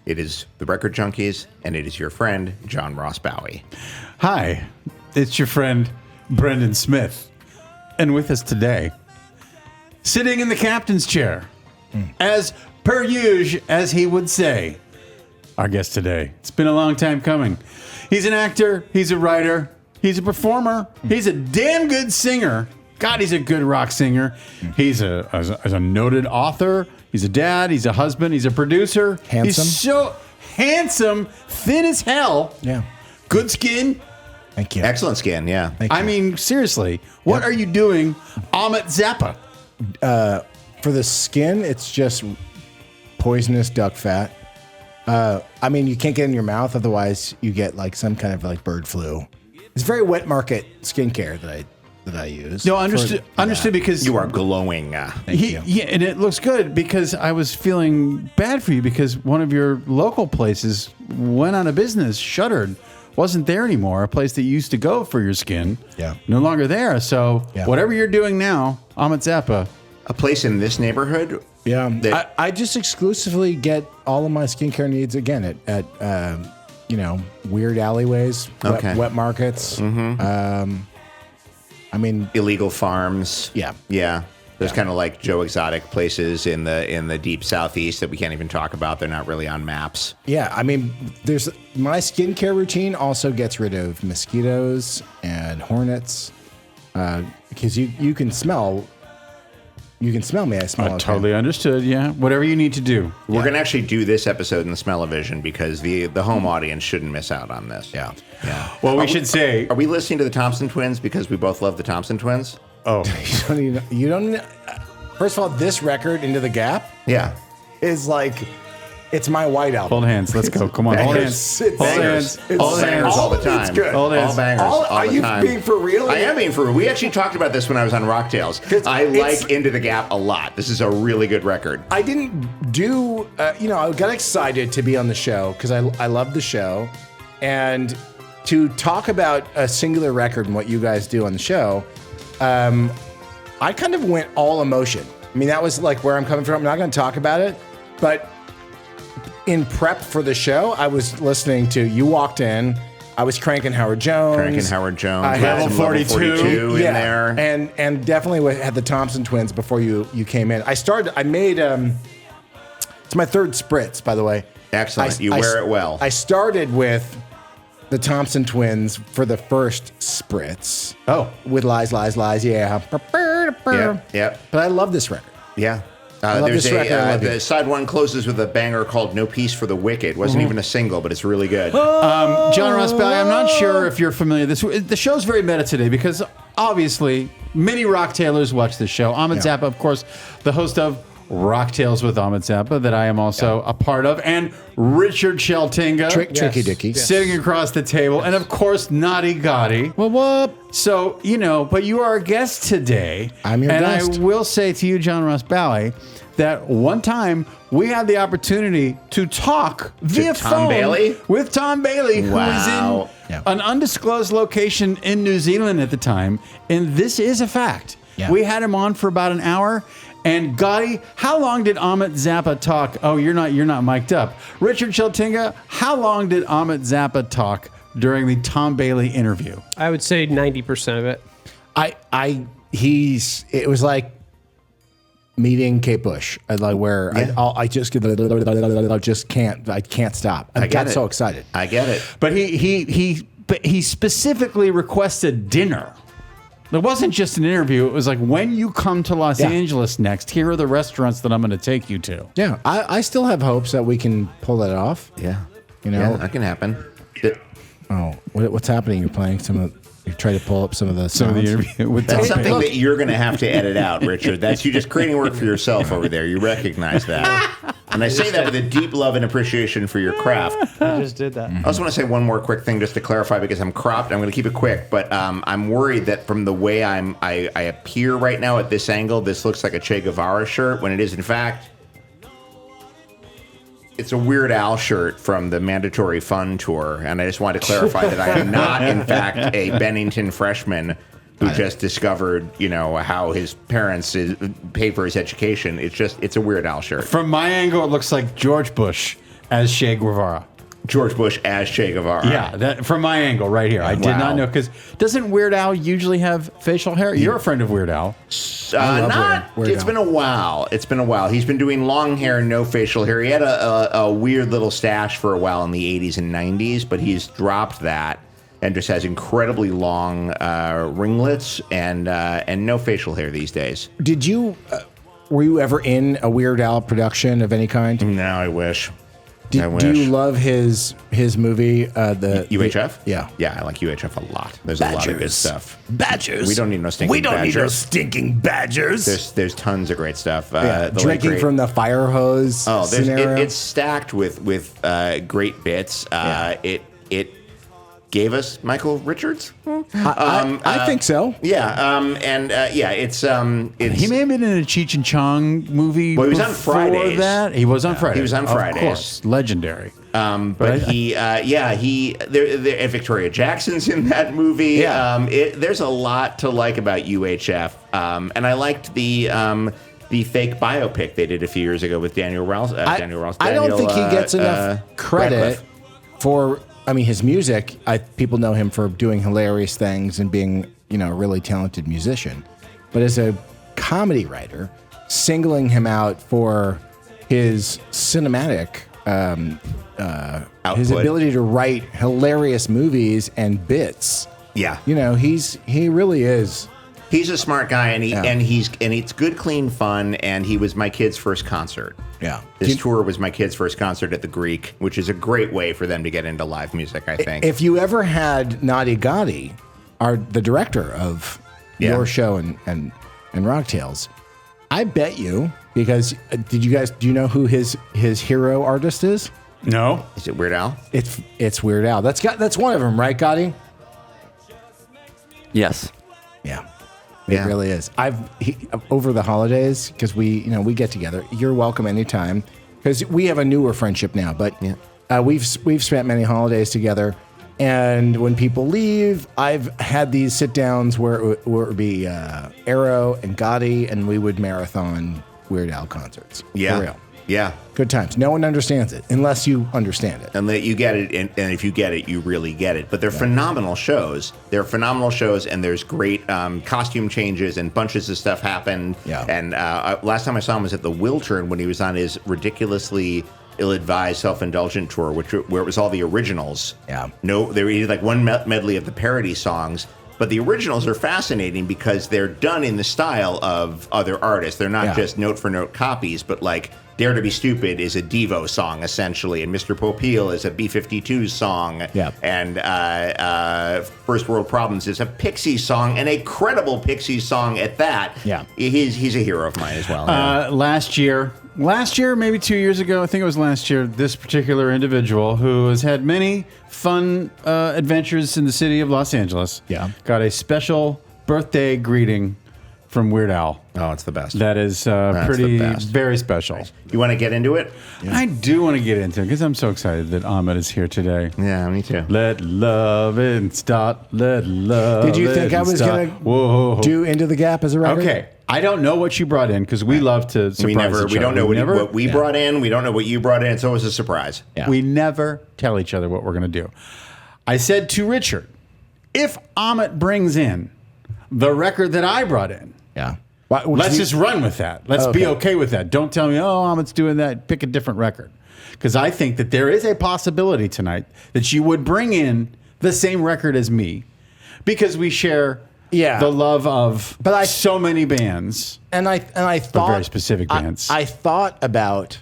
It is the Record Junkies, and it is your friend, John Ross Bowie. Hi, it's your friend, Brendan Smith. And with us today, sitting in the captain's chair, as per usual, as he would say, our guest today. It's been a long time coming. He's an actor, he's a writer, he's a performer, he's a damn good singer. God, he's a good rock singer. He's a noted author. He's a dad. He's a husband. He's a producer. Handsome. He's so handsome, thin as hell. Yeah. Good skin. Thank you. Excellent skin, yeah. Thank you. I mean, seriously, what are you doing, Ahmet Zappa? For the skin, it's just poisonous duck fat. I mean, you can't get it in your mouth, otherwise you get like some kind of like bird flu. It's very wet market skincare that I use. No, understood because You are glowing. Thank you. Yeah, and it looks good because I was feeling bad for you because one of your local places went out of business, shuttered, wasn't there anymore. A place that you used to go for your skin, no longer there. So whatever you're doing now, Ahmet Zappa. A place in this neighborhood? Yeah, I just exclusively get all of my skincare needs again at weird alleyways, wet markets. I mean, illegal farms. Yeah. Yeah. There's kind of like Joe Exotic places in the deep southeast that we can't even talk about. They're not really on maps. yeah. I mean, there's my skincare routine also gets rid of mosquitoes and hornets because you can smell. You can smell me. I smell. Totally understood. Yeah, whatever you need to do. We're going to actually do this episode in the Smell-O-Vision because the home audience shouldn't miss out on this. Yeah. Well, we should say, Are we listening to the Thompson Twins because we both love the Thompson Twins? oh, You don't. First of all, this record, Into the Gap, Yeah. is like it's my white album. hold hands. Let's go. Come on, hold hands. It's Hold Bangers. hands. All bangers all the All of it's time. good. All All bangers all Are the you time. being for real? I am being for real. We actually talked about this when I was on Rocktails. I like Into the Gap a lot. This is a really good record. I didn't do. I got excited to be on the show because I love the show, and to talk about a singular record and what you guys do on the show. I kind of went all emotion. I mean, that was like where I'm coming from. I'm not going to talk about it, but in prep for the show, I was listening to. You walked in. I was cranking Howard Jones. I had Level some 42 in there. and definitely had the Thompson Twins before you came in. I made it's my third spritz, by the way. Excellent. You wear it well. I started with the Thompson Twins for the first spritz. Oh. With Lies, yeah. Yep. But I love this record. Yeah. love There's this record. I love the it. side one closes with a banger called "No Peace for the Wicked." Wasn't even a single, but it's really good. John Ross Bowie, I'm not sure if you're familiar. The show's very meta today because obviously many Rocktailers watch this show. Ahmet Zappa, of course, the host of Rocktails with Ahmet Zappa, that I am also a part of, and Richard Sheltinga, Tricky Dicky. sitting across the table, and of course Naughty Gotti. What? So, but you are a guest today. I'm your guest. And I will say to you, John Ross Bowie, that one time we had the opportunity to talk via Tom phone Bailey? with Tom Bailey, who Wow. was in an undisclosed location in New Zealand at the time. And this is a fact. Yeah. We had him on for about an hour. And Gotti, how long did Ahmet Zappa talk? Oh, you're not mic'd up. Richard Sheltinga, how long did Ahmet Zappa talk during the Tom Bailey interview? I would say 90% of it. It was like meeting Kate Bush. I can't stop. I got so excited. I get it. But he specifically requested dinner. It wasn't just an interview. It was like, when you come to Los Angeles next, here are the restaurants that I'm going to take you to. Yeah, I still have hopes that we can pull that off. Yeah. Yeah, that can happen. What's happening? You're playing you try to pull up some of the interview with That's Tom something Bailey. that you're going to have to edit out, Richard. That's you just creating work for yourself over there. You recognize that. And I say that with a deep love and appreciation for your craft. I just did that. I also want to say one more quick thing just to clarify because I'm cropped. I'm going to keep it quick, but I'm worried that from the way I appear right now at this angle, this looks like a Che Guevara shirt when it is in fact it's a Weird Al shirt from the Mandatory Fun tour, and I just wanted to clarify that I am not in fact a Bennington freshman who just discovered, how his parents pay for his education. It's a Weird Al shirt. From my angle, it looks like George Bush as Che Guevara. George Bush as Che Guevara. Yeah, that, from my angle right here. I did not know, because doesn't Weird Al usually have facial hair? You're a friend of Weird Al. Weird It's Al. been a while. It's been a while. He's been doing long hair, no facial hair. He had a weird little stash for a while in the 80s and 90s, but he's dropped that and just has incredibly long ringlets and no facial hair these days. Did you? Were you ever in a Weird Al production of any kind? No, I wish. Do you love his movie? The UHF? Yeah. Yeah, I like UHF a lot. There's a lot of good stuff. Badgers. We don't need no stinking badgers. need no stinking badgers. There's tons of great stuff. Yeah. The Drinking late great- from the fire hose. Oh, scenario. it's stacked with great bits. It gave us Michael Richards. I think so. Yeah, it's He may have been in a Cheech and Chong movie. Well, he was on before Fridays. That. He was on Fridays. He was on Fridays. Of course, legendary. but Victoria Jackson's in that movie. Yeah. There's a lot to like about UHF, and I liked the fake biopic they did a few years ago with Daniel Rouse. I don't think he gets enough credit for. I mean, his music. People know him for doing hilarious things and being, a really talented musician. But as a comedy writer, singling him out for his cinematic, his ability to write hilarious movies and bits. Yeah. He really is. He's a smart guy, and it's good, clean fun. And he was my kid's first concert. Yeah. This tour was my kid's first concert at the Greek, which is a great way for them to get into live music, I think. If you ever had Nadi Gotti, the director of your show and Rocktails, I bet you, because do you know who his hero artist is? No. Is it Weird Al? It's Weird Al. That's one of them, right, Gotti? Yes. Yeah. It really is. Over the holidays, because we get together. You're welcome anytime, because we have a newer friendship now. But we've spent many holidays together, and when people leave, I've had these sit downs where it would be Arrow and Gotti, and we would marathon Weird Al concerts. Yeah. For real. Yeah. Good times. No one understands it unless you understand it. And that you get it, and if you get it, you really get it. But they're phenomenal shows. They're phenomenal shows, and there's great costume changes, and bunches of stuff happen. Yeah. And last time I saw him was at the Wiltern when he was on his ridiculously ill-advised, self-indulgent tour, where it was all the originals. Yeah. No, they did like one medley of the parody songs. But the originals are fascinating because they're done in the style of other artists. They're not just note-for-note copies, but like Dare to Be Stupid is a Devo song, essentially, and Mr. Popeil is a B-52s song, and First World Problems is a Pixies song, and a credible Pixies song at that. Yeah. He's a hero of mine as well. Last year, maybe 2 years ago, I think it was last year, this particular individual who has had many fun adventures in the city of Los Angeles got a special birthday greeting from Weird Al. Oh, it's the best. That is very special. You want to get into it? Yeah. I do want to get into it because I'm so excited that Ahmet is here today. Yeah, me too. Let love and start. Let love. Did you think I was going to do Into the Gap as a record? Okay. I don't know what you brought in because we love to surprise each other. We don't know what we brought in. We don't know what you brought in. It's always a surprise. Yeah. We never tell each other what we're going to do. I said to Richard, if Ahmet brings in the record that I brought in, let's just run with that. Let's be okay with that. Don't tell me, Ahmet's doing that. Pick a different record. Because I think that there is a possibility tonight that you would bring in the same record as me because we share the love of so many bands. And I thought very specific bands. I thought about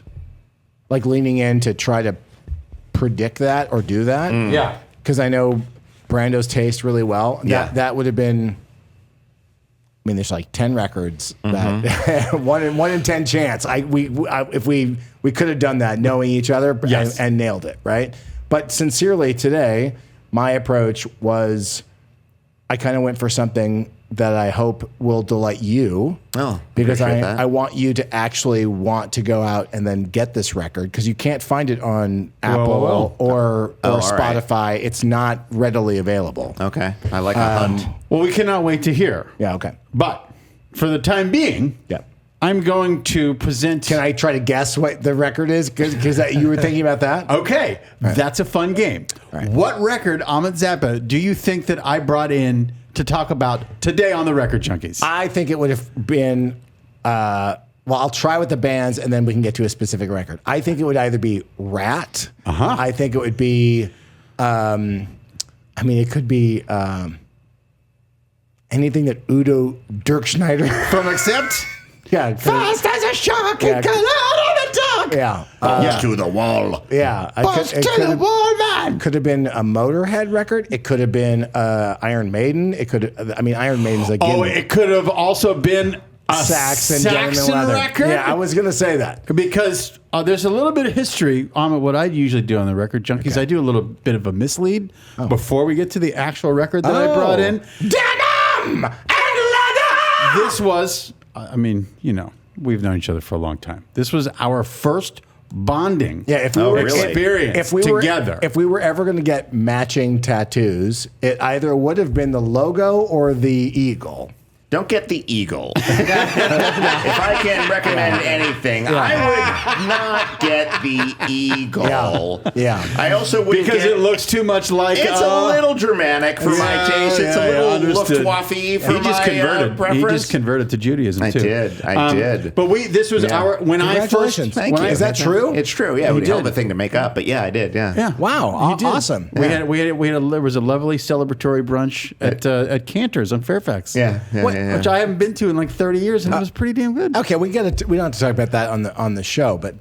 like leaning in to try to predict that or do that. Yeah. Because I know Brando's taste really well. That would have been. I mean, there's like 10 records that one in 10 chance. If we could have done that, knowing each other and nailed it, right? But sincerely, today my approach was, I kind of went for something that I hope will delight you. Oh, because I want you to actually want to go out and then get this record because you can't find it on Apple or Spotify. Right. It's not readily available. Okay, I like a hunt. Well, we cannot wait to hear. Yeah. Okay. But for the time being, I'm going to present. Can I try to guess what the record is? Because you were thinking about that? Okay, that's a fun game. Right. What record, Ahmet Zappa, do you think that I brought in to talk about today on the Record Junkies? I think it would have been, well, I'll try with the bands and then we can get to a specific record. I think it would either be Ratt. I think it would be, it could be anything that Udo Dirkschneider From Accept? Yeah. Fast as a shark, it got out of the dark. Yeah. Balls to the wall. Yeah. Balls to the wall, man. Could have been a Motorhead record. It could have been Iron Maiden. It could. Iron Maiden's like. Oh, it could have also been a Saxon Saxon record. Yeah, I was gonna say that because there's a little bit of history on what I usually do on the Record Junkies. I do a little bit of a mislead before we get to the actual record that I brought in. Denim and leather. This was. We've known each other for a long time. This was our first bonding experience together. If we were ever going to get matching tattoos, it either would have been the logo or the eagle. Don't get the eagle. If I can recommend anything, I would not get the eagle. Yeah. I also would because it looks too much like it's a little Germanic for my taste. It's a little Luftwaffe for my preference. He just converted to Judaism too. I did. But this was our when I first. Thank you. Is that true? It's true. Yeah, it was a hell of a thing to make up, but yeah, I did. Yeah. Yeah. Wow. Awesome. There was a lovely celebratory brunch at Cantor's on Fairfax. Yeah. Which I haven't been to in like 30 years, and it was pretty damn good. Okay, we don't have to talk about that on the show, but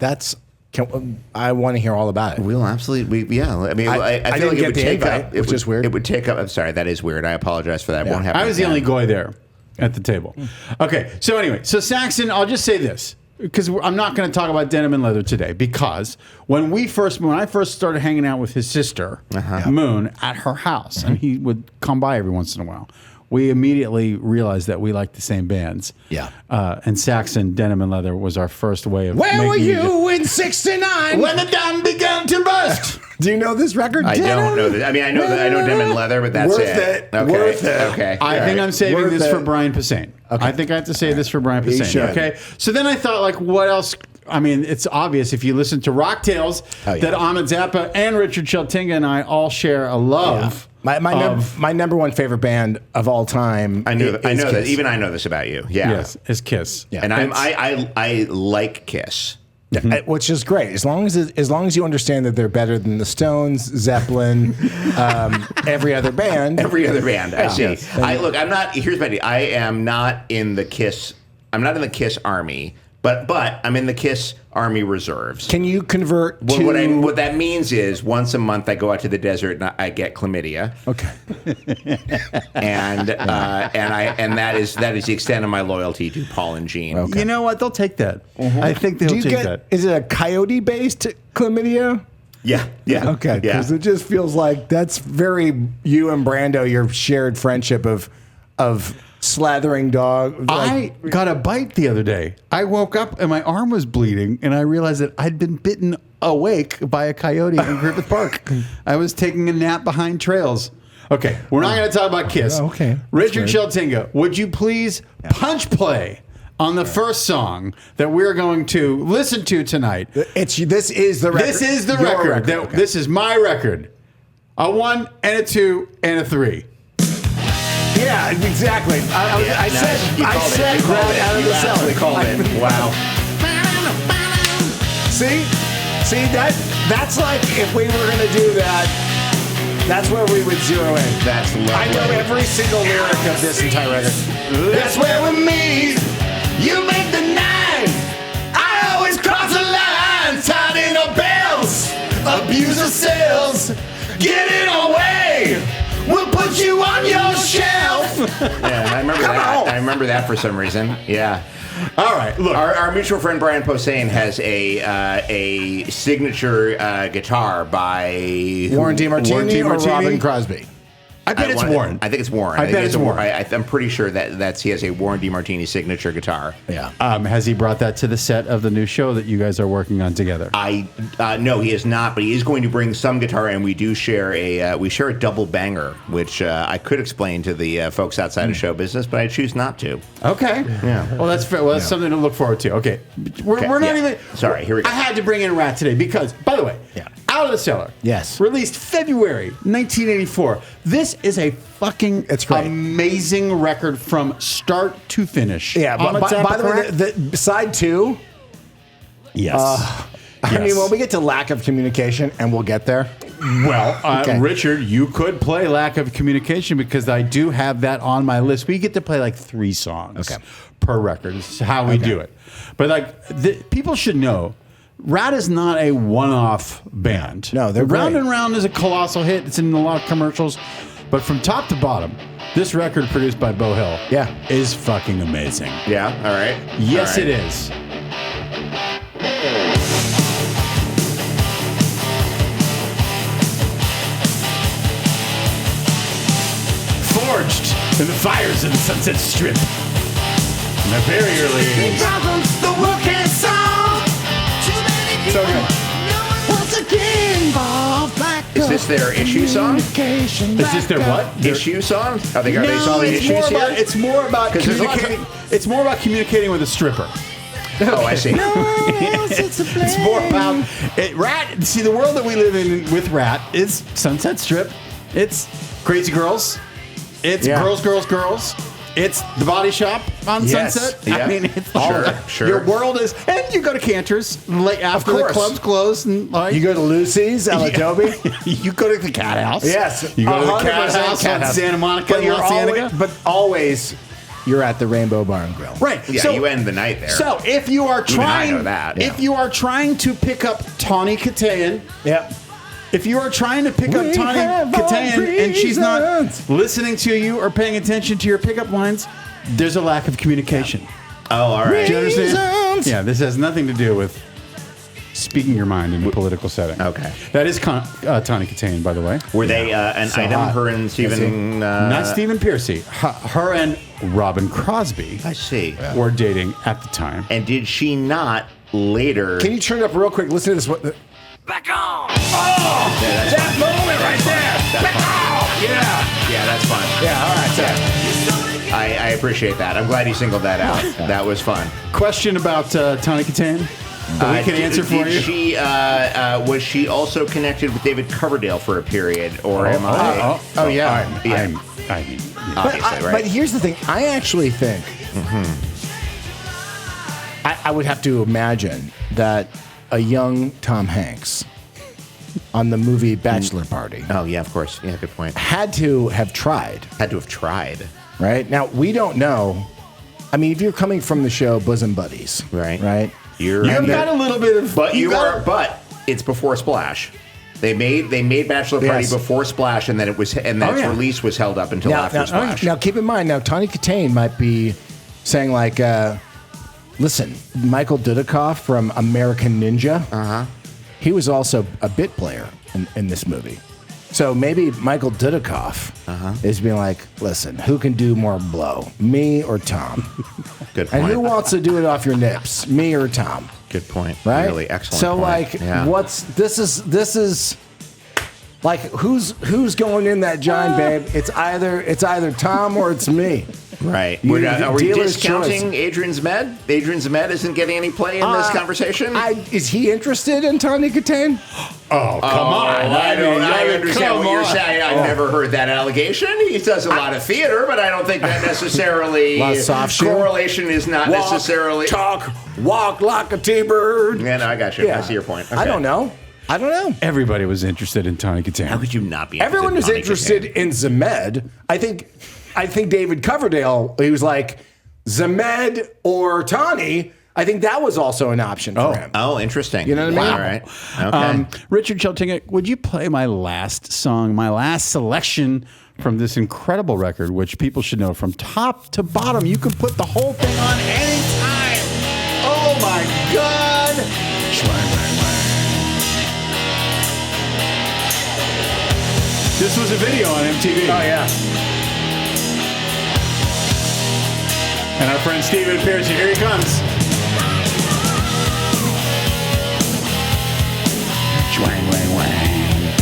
I want to hear all about it. We'll absolutely. I feel like it would take up. Which is weird. It would take up. I'm sorry, that is weird. I apologize for that. It won't happen. I was the again. only guy there at the table. Okay, so anyway, Saxon, I'll just say this. Because I'm not going to talk about denim and leather today. Because when I first started hanging out with his sister Moon at her house, and he would come by every once in a while, we immediately realized that we liked the same bands. Yeah. And Saxon, denim and leather was our first way of. Where were making you in '69 when the dawn began to burst? Do you know this record? I don't know this. I know denim and leather, but that's Worth it. it. Worth it. Okay. I think I'm saving Worth this it. for Brian Posehn. Okay. I think I have to say this for Brian You Posehn. should. Okay. So then I thought, like, what else? It's obvious if you listen to Rocktails that Ahmet Zappa and Richard Sheltinga and I all share a love. My number one favorite band of all time. I know is that. Kiss. Even I know this about you. Yeah. Yes, is Kiss. Yeah. And I like Kiss. Which is great as long as you understand that they're better than the Stones, Zeppelin, every other band. Every other band. I see. Yes. I'm not. Here's my deal. I am not in the Kiss. I'm not in the Kiss army. But I'm in the Kiss Army Reserves. Can you convert to... What that means is once a month I go out to the desert and I get chlamydia. Okay. and that is the extent of my loyalty to Paul and Jean. Okay. You know what? They'll take that. I think they'll take that. Is it a coyote-based chlamydia? Yeah. Okay. Because it just feels like that's very you and Brando, your shared friendship of slathering dog. I got a bite the other day. I woke up and my arm was bleeding, and I realized that I'd been bitten awake by a coyote in Griffith Park. I was taking a nap behind trails. Okay, we're not going to talk about Kiss. Okay. Richard Sheltinga, would you please punch play on the first song that we're going to listen to tonight? This is the record. This is the Your record. Okay. This is my record. A 1 and a 2 and a 3. Yeah, exactly. I said Ratt out of the cellar. Called it. Wow. See, that's like if we were gonna do that. That's where we would zero in. That's lovely. I know every single lyric of this entire record. That's where we meet. You make the nine. I always cross the line. Tied in our bells. Abuse ourselves. Get in our way. We'll put you on your shelf. Yeah, I remember that. I remember that for some reason. Yeah. All right, look. Our mutual friend Brian Posehn has a signature guitar by Warren DeMartini or Robin Crosby. I bet it's Warren. I think it's Warren. I bet it's Warren. I'm pretty sure that he has a Warren DeMartini signature guitar. Yeah. Has he brought that to the set of the new show that you guys are working on together? No, he is not, but he is going to bring some guitar, and we do share a double banger, which I could explain to the folks outside of show business, but I choose not to. Okay. Yeah. Well, that's fair. Well, that's something to look forward to. Okay. We're not even. Sorry. Here we go. I had to bring in Ratt today because, by the way, Out of the Cellar. Yes. Released February 1984. This is a fucking amazing record from start to finish. Yeah. But by the way, the side 2. Yes. I mean, when we get to lack of communication, and we'll get there. Well, Richard, you could play Lack of Communication because I do have that on my list. We get to play like 3 songs per record. It's how we do it. But like, people should know, Ratt is not a one-off band. No, they're Round great. and Round is a colossal hit. It's in a lot of commercials. But from top to bottom, this record produced by Beau Hill is fucking amazing. Yeah, all right. Yes, all right. it is. Forged in the fires of the Sunset Strip. In the very early 80s. So good. Is this their issue song? Is this their what? Issue song? Are they solving issues here? It's more about 'Cause there's a lot of- communicating. It's more about communicating with a stripper. Oh, I see. It's more about Ratt. See, the world that we live in with Ratt is Sunset Strip. It's crazy girls. It's girls, girls, girls. It's the Body Shop on Sunset. Yeah. I mean, it's all that. Sure. Your world is, and you go to Cantor's late after the course. clubs close, and like You go to Lucy's, El Adobe. you go to the Cat House. Yes. you go to the 100% Cat House Cat on House. Santa Monica, But you're Los Angeles. always, but always, you're at the Rainbow Bar and Grill. Right. Yeah, so, you end the night there. So if you are Even I trying, know that. if you are trying to pick up Tawny Katayan, Yep. if you are trying to pick up Tawny Katayan and she's not listening to you or paying attention to your pickup lines, there's a lack of communication. Oh, all right. Do you understand? Yeah, this has nothing to do with speaking your mind in a political setting. Okay. That is Tawny Katayan, by the way. Were they an So item, hot. her and Stephen? Not Stephen Piercy. Her and Robin Crosby I see. were dating at the time. And did she not later? Can you turn it up real quick? Listen to this. Back on. That moment right there. That's fun. Yeah, that's fun. Yeah, all right. So. I appreciate that. I'm glad you singled that out. That was fun. Question about Tawny Katayan that we can answer for you. She was she also connected with David Coverdale for a period, or am I? Oh, yeah. I mean, yeah. Obviously, right? But here's the thing. I actually think I would have to imagine that a young Tom Hanks on the movie Bachelor Party Oh yeah, of course. Yeah, good point. had to have tried, Had to have tried. right? Now, we don't know. I mean, if you're coming from the show Bosom Buddies, Right. right? You've got a little bit of, but but it's before Splash. They made Bachelor Party Yes. before Splash, and then its release was held up until after Splash. Now, keep in mind, now Tawny Katayan might be saying like, listen, Michael Dudikoff from American Ninja, he was also a bit player in this movie. So maybe Michael Dudikoff is being like, listen, who can do more blow, me or Tom? Good point. And who wants to do it off your nips, me or Tom? Good point. Right? Really excellent. So point. like, Yeah. this is like who's going in that giant babe? It's either Tom or it's me. Right. You- Are we dealer's discounting choice. Adrian Zmed? Adrian Zmed isn't getting any play in this conversation? Is he interested in Tawny Katayan? oh, come on. I understand what you're on. saying. I've never heard that allegation. He does a lot of theater, but I don't think that necessarily Lot of soft shoe. correlation is not necessarily. talk, walk like a T-bird. Yeah, no, I got you. I see your point. I Okay. don't know. Everybody was interested in Tawny How Katayan. could you not be? Everyone was interested in interested in Zemed. I think David Coverdale, he was like, Zemed or Tawny. I think that was also an option for him. Oh, interesting. You know what I mean? All right. Okay. Richard Cheltinga, would you play my last song, my last selection from this incredible record, which people should know from top to bottom? You can put the whole thing on anytime. Oh my God. This was a video on MTV. Oh, yeah. And our friend Stephen Piercy, here he comes. Wang, wang, wang.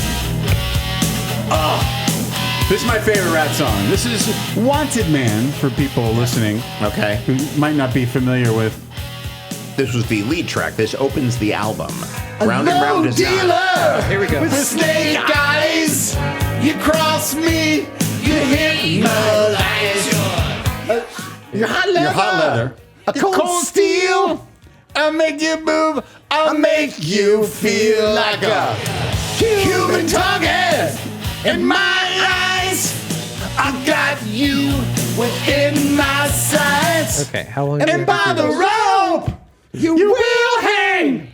Oh, this is my favorite Ratt song. This is Wanted Man for people listening. Okay. Who might not be familiar with. This was the lead track. This opens the album. Round and Round is not. Here we go. With snake eyes, you cross me, you hypnotize. Your hot leather. Your hot leather. A cold steel. I'll make you move. I'll make you feel like a human target. In my eyes, I got you within my sights. Okay, how long? And by the rope, you will hang.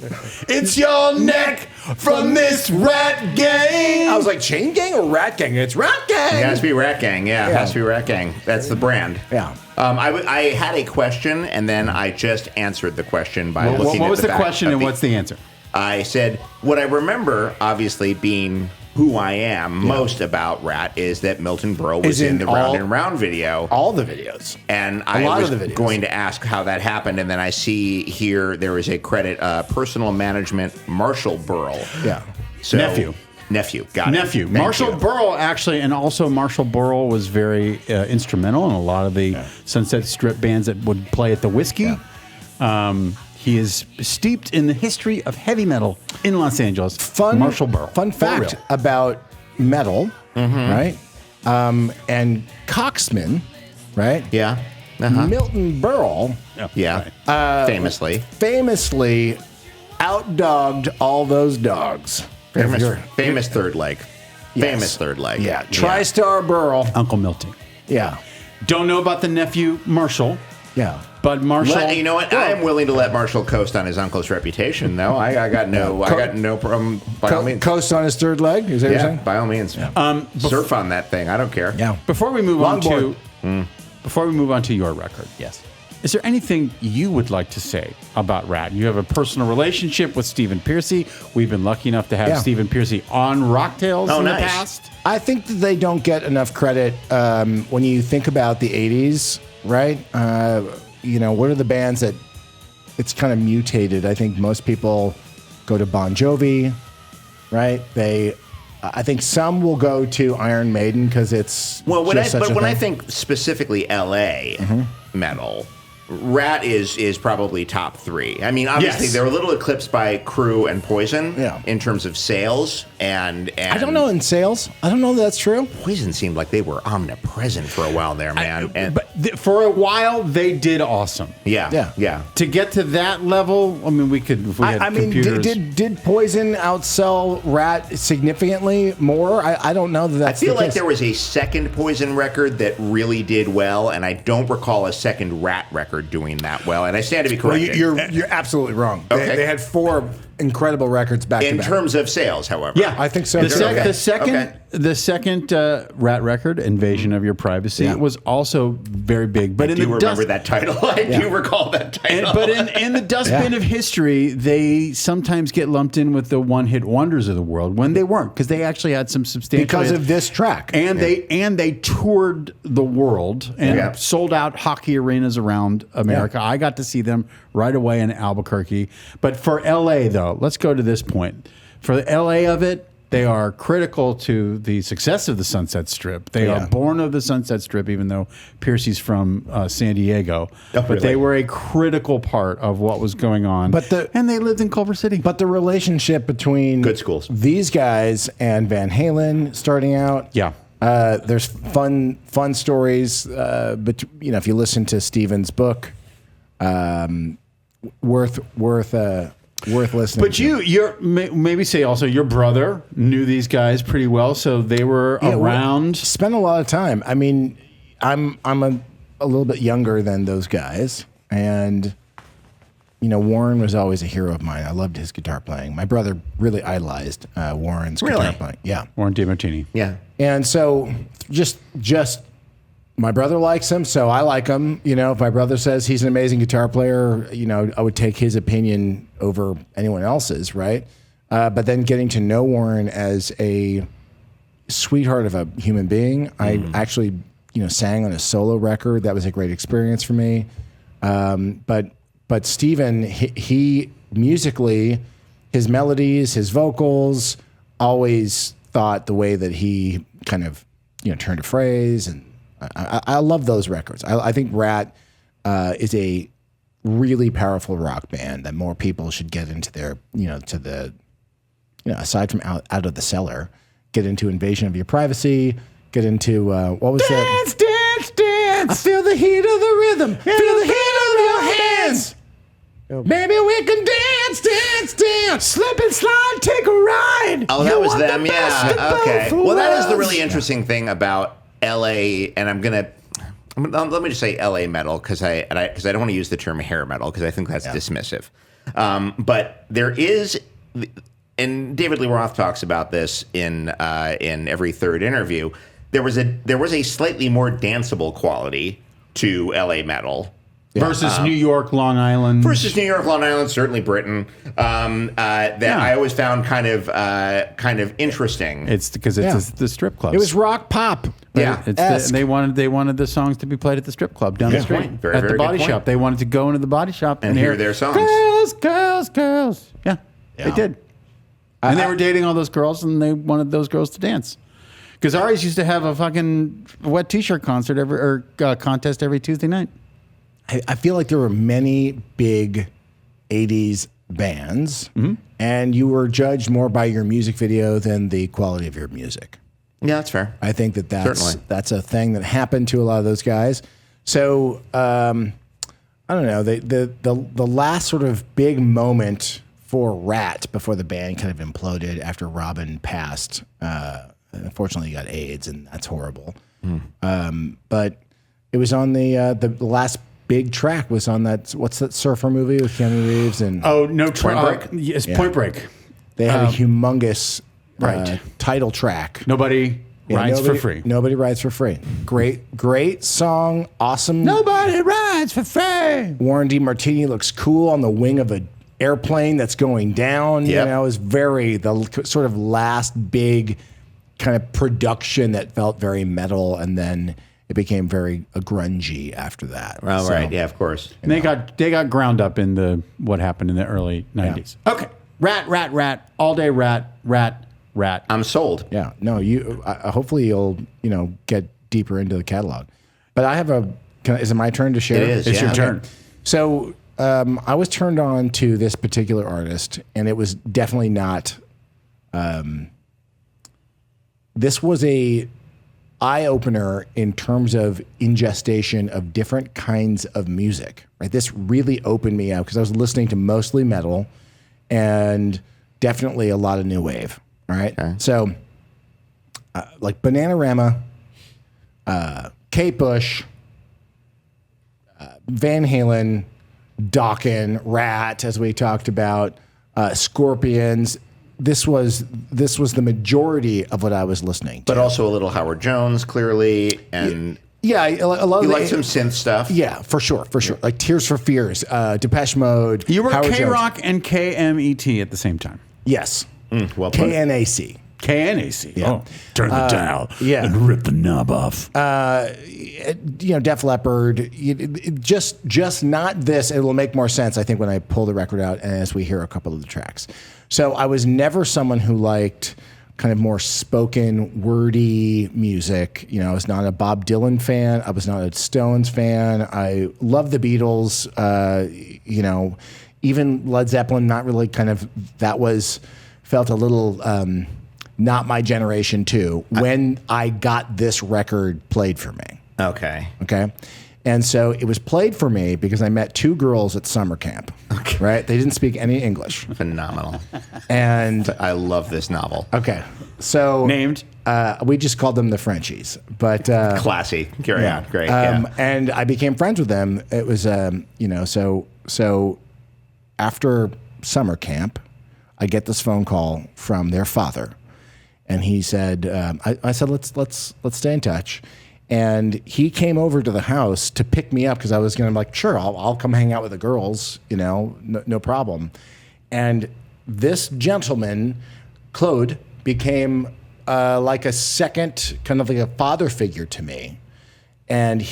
It's your neck from this rat gang. I was like, chain gang or rat gang? It's rat gang. It has to be Rat Gang. Yeah, it has to be Rat Gang. That's the brand. Yeah. I had a question, and then I just answered the question by looking at What was the back question of and what's the answer? I said, what I remember, obviously, being who I am most about Ratt is that Milton Berle was Is in in the all- Round and Round video. All the videos. And I lot was of the videos. going to ask how that happened, and then I see here there is a credit, personal management, Marshall Berle. Yeah. So, Nephew. Got it. Nephew. Thank Marshall you. Berle, actually, and also Marshall Berle was very instrumental in a lot of the Sunset Strip bands that would play at the Whiskey. He is steeped in the history of heavy metal in Los Angeles. Marshall Berle. Fun For fact real. about metal, right? And Coxman, right? Yeah. Uh-huh. Milton Berle Yeah. Famously. famously outdogged all those dogs. Famous third leg. Yes. Famous third leg. Yeah. TriStar Berle. Uncle Milton. Yeah. Don't know about the nephew, Marshall, Yeah. but Marshall. You know what? I am willing to let Marshall coast on his uncle's reputation, though. I got no problem. By all means, Coast on his third leg? Is that what you're yeah, saying? by all means. Surf on that thing. I don't care. Yeah. Before we move on Longboard. to your record, Yes. is there anything you would like to say about Ratt? You have a personal relationship with Stephen Piercy. We've been lucky enough to have Yeah. Stephen Piercy on Rocktails in the nice. past. I think that they don't get enough credit when you think about the 80s, right? What are the bands that it's kind of mutated? I think most people go to Bon Jovi, right? I think some will go to Iron Maiden because it's Well, when just such a I thing. think specifically LA metal, Ratt is probably top three. I mean, obviously Yes. they're a little eclipsed by Crew and Poison Yeah. in terms of sales, and I don't know in sales. I don't know if that's true. Poison seemed like they were omnipresent for a while there, man. For a while, they did awesome. Yeah. To get to that level, I mean, we could, if we had I mean, computers. did Poison outsell Ratt significantly more? I don't know that I that's feel the like case. there was a second Poison record that really did well, and I don't recall a second Ratt record doing that well. And I stand to be Well, corrected. you're absolutely wrong. Okay. They had 4 incredible records back to in back. terms of sales, however. Yeah, I think so, The, too. sec- Okay. the second Ratt record, "Invasion of Your Privacy," Yeah. was also very big. But I in do the remember dust, that title. I do recall that title. but in the dustbin of history, they sometimes get lumped in with the one-hit wonders of the world when they weren't, because they actually had some substantial because hits. of this track. And they toured the world and Yeah. sold out hockey arenas around America. Yeah. I got to see them right away in Albuquerque. But for LA, though, let's go to this point. For the LA of it, they are critical to the success of the Sunset Strip. They are born of the Sunset Strip, even though Piercy's from San Diego. Oh, but really? they were a critical part of what was going on. And they lived in Culver City. But the relationship between Good schools. these guys and Van Halen starting out, Yeah. there's fun stories. But if you listen to Steven's book, worth listening. But to. you're maybe say also your brother knew these guys pretty well, so they were around. Spent a lot of time. I mean, I'm a little bit younger than those guys, and Warren was always a hero of mine. I loved his guitar playing. My brother really idolized Warren's guitar Really? playing. Yeah, Warren DeMartini. yeah. and so just my brother likes him, so I like him. If my brother says he's an amazing guitar player, I would take his opinion over anyone else's, right? But then getting to know Warren as a sweetheart of a human being. I actually, sang on a solo record. That was a great experience for me. But Steven, he musically, his melodies, his vocals, always thought the way that he kind of, turned a phrase, and I love those records. I think Ratt is a really powerful rock band that more people should get into their, aside from out of the Cellar, get into Invasion of Your Privacy, get into, what was that? Dance, dance. I feel the heat of the rhythm, feel the heat of your hands. Baby, we can dance, dance, dance. Slip and slide, take a ride. Oh, that was them, yeah. Okay. Well, that is the really interesting thing about LA, and let me just say LA metal because I don't want to use the term hair metal because I think that's dismissive. But there is, and David Lee Roth talks about this in every third interview. There was a slightly more danceable quality to LA metal. Versus New York, Long Island. Certainly Britain. I always found kind of interesting. It's because it's the strip clubs. It was rock pop. Yeah, they wanted the songs to be played at the strip club down the street Very, at very the body good point. shop. They wanted to go into the body shop and hear their songs. Girls, girls, girls. Yeah, they did. And they were dating all those girls, and they wanted those girls to dance. Because Ari's used to have a fucking wet T-shirt concert contest every Tuesday night. I feel like there were many big 80s bands, and you were judged more by your music video than the quality of your music. Yeah, that's fair. I think that's a thing that happened to a lot of those guys. So I don't know. The last sort of big moment for Ratt before the band kind of imploded after Robin passed. Unfortunately, he got AIDS, and that's horrible. But it was on the last big track was on that. What's that surfer movie with Keanu Reeves and Point Break? Yes, Point Break. They had a humongous title track. Nobody rides for free. Nobody rides for free. Great song. Awesome. Nobody rides for free. Warren DeMartini looks cool on the wing of an airplane that's going down. Yep. It was the sort of last big kind of production that felt very metal, and then it became very grungy after that. Well, right, yeah, of course. And they got ground up in what happened in the early 90s. Yeah. Okay, Ratt, all day Ratt. I'm sold. Yeah, no, you. Hopefully you'll get deeper into the catalog. But I have is it my turn to share? It is. It's your turn. So I was turned on to this particular artist, and it was definitely not. This was a eye-opener in terms of ingestion of different kinds of music. Right, this really opened me up because I was listening to mostly metal and definitely a lot of new wave. All right, so like Bananarama, Kate Bush, Van Halen, Dokken, Ratt, as we talked about, Scorpions. This was the majority of what I was listening to. But also a little Howard Jones, clearly, and yeah, a lot of you like some synth stuff. Yeah, for sure. Like Tears for Fears, Depeche Mode. You were Howard K-Rock Jones. and KMET at the same time. Yes. Well put. KNAC. KNAC. Yeah. Oh, turn the dial and rip the knob off. Def Leppard. Just not this. It will make more sense, I think, when I pull the record out and as we hear a couple of the tracks. So I was never someone who liked kind of more spoken, wordy music. I was not a Bob Dylan fan. I was not a Stones fan. I love the Beatles. Even Led Zeppelin, not really kind of, felt a little not my generation too when I got this record played for me. Okay. And so it was played for me because I met two girls at summer camp. Okay. Right? They didn't speak any English. Phenomenal. And I love this novel. Okay. So named? We just called them the Frenchies. But classy. Carry on. Great. And I became friends with them. It was so after summer camp, I get this phone call from their father. And he said, I said, let's stay in touch. And he came over to the house to pick me up because I was going to be like, sure, I'll come hang out with the girls, no problem. And this gentleman, Claude, became like a second, kind of like a father figure to me. And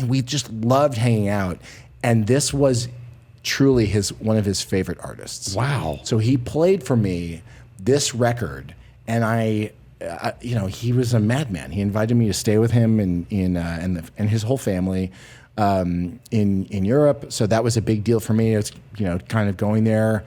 we just loved hanging out. And this was truly one of his favorite artists. Wow. So he played for me this record, and he was a madman. He invited me to stay with him and his whole family in Europe. So that was a big deal for me. It's kind of going there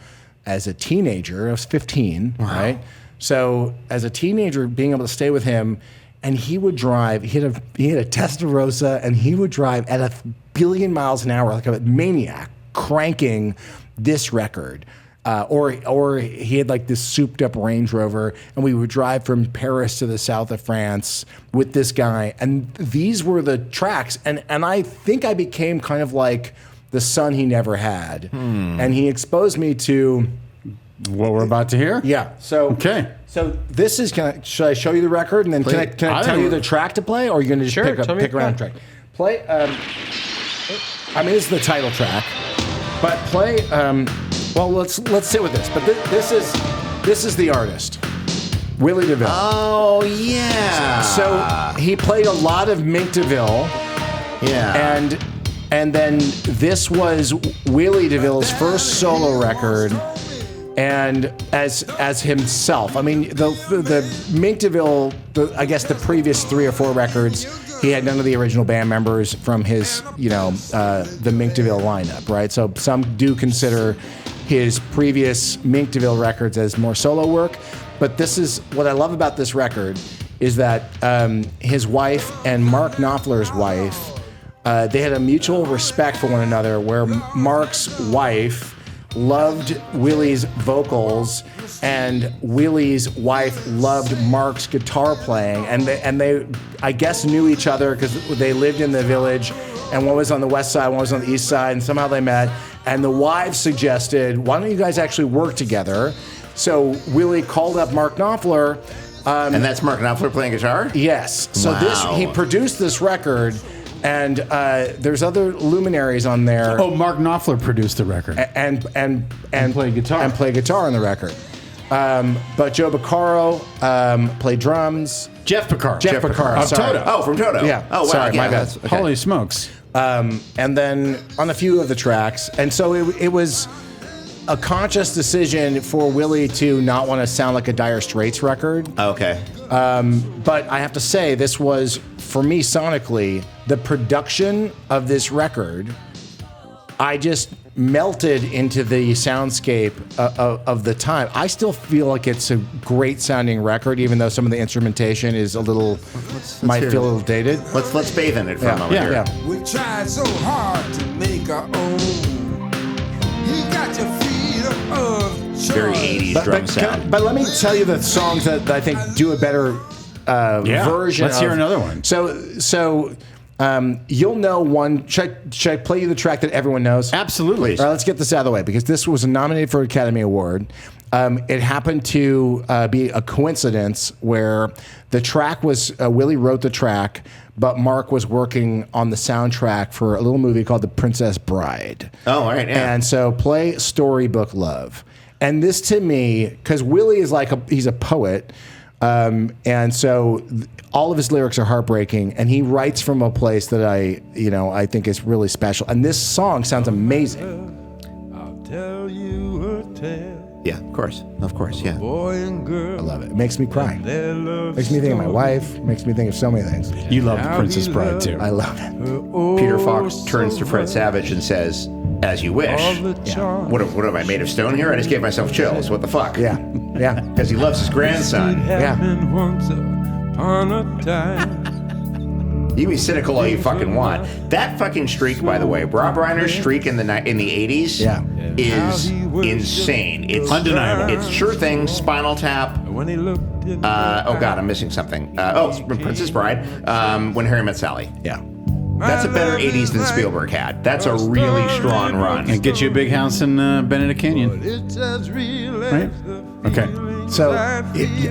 as a teenager. I was 15, right? So as a teenager, being able to stay with him, and he would drive. He had a Testarossa, and he would drive at 1 billion miles an hour like a maniac, cranking this record. Or he had like this souped up Range Rover, and we would drive from Paris to the south of France with this guy. And these were the tracks. And I think I became kind of like the son he never had. And he exposed me to what we're about to hear? Yeah. So okay. So this is, should I show you the record, and then can I tell you the track to play, or are you going to just pick around the track? Play, this is the title track, but play, well, let's sit with this. But this is the artist, Willy DeVille. Oh, yeah. So he played a lot of Mink DeVille. Yeah. And then this was Willy DeVille's first solo record. And as himself, I mean, the Mink DeVille, I guess the previous 3 or 4 records, he had none of the original band members from his, the Mink DeVille lineup, right? So some do consider his previous Mink DeVille records as more solo work. But this is what I love about this record is that his wife and Mark Knopfler's wife, they had a mutual respect for one another, where Mark's wife loved Willie's vocals, and Willie's wife loved Mark's guitar playing, and they I guess knew each other because they lived in the Village, and one was on the west side, one was on the east side, and somehow they met, and the wives suggested, why don't you guys actually work together? So Willie called up Mark Knopfler. And that's Mark Knopfler playing guitar? Yes. So he produced this record. And there's other luminaries on there. Oh, Mark Knopfler produced the record and played guitar on the record. But Joe Beccaro played drums. Jeff Beccaro. Of Toto. Oh, from Toto. Yeah. Oh, wow. Sorry, my bad. Okay. Holy smokes. And then on a few of the tracks, and so it was a conscious decision for Willie to not want to sound like a Dire Straits record. Okay. But I have to say, this was, for me sonically, the production of this record, I just melted into the soundscape of the time. I still feel like it's a great sounding record, even though some of the instrumentation is a little, might feel a little dated. Let's bathe in it for a moment here. Yeah. We tried so hard to make our own. You got your feet above. Very 80s drum sound. But let me tell you the songs that I think do a better version. Let's hear another one. So you'll know one. Should I play you the track that everyone knows? Absolutely. All right, let's get this out of the way, because this was nominated for an Academy Award. It happened to be a coincidence where the track was, Willie wrote the track, but Mark was working on the soundtrack for a little movie called The Princess Bride. Oh, all right, yeah. And so play Storybook Love. And this, to me, because Willie is he's a poet, and so all of his lyrics are heartbreaking, and he writes from a place that I think is really special. And this song sounds amazing. I'll tell you a tale. Yeah, of course, yeah. Boy and girl. I love it. It makes me cry. Makes me think of my wife. Makes me think of so many things. You love The Princess Bride, too. I love it. Peter Falk turns to Fred Savage and says, "As you wish." What am I, made of stone here? I just gave myself chills. What the fuck? Yeah. Because he loves his grandson. Yeah. Once upon a time. You can be cynical all you fucking want. That fucking streak, by the way, Rob Reiner's streak in the 80s is insane. It's undeniable. It's Sure Thing, Spinal Tap. When he looked in Oh God, I'm missing something. Princess Bride. When Harry Met Sally. Yeah. That's a better 80s than Spielberg had. That's a really strong run. And get you a big house in Benedict Canyon. it's as real Right? as Okay. So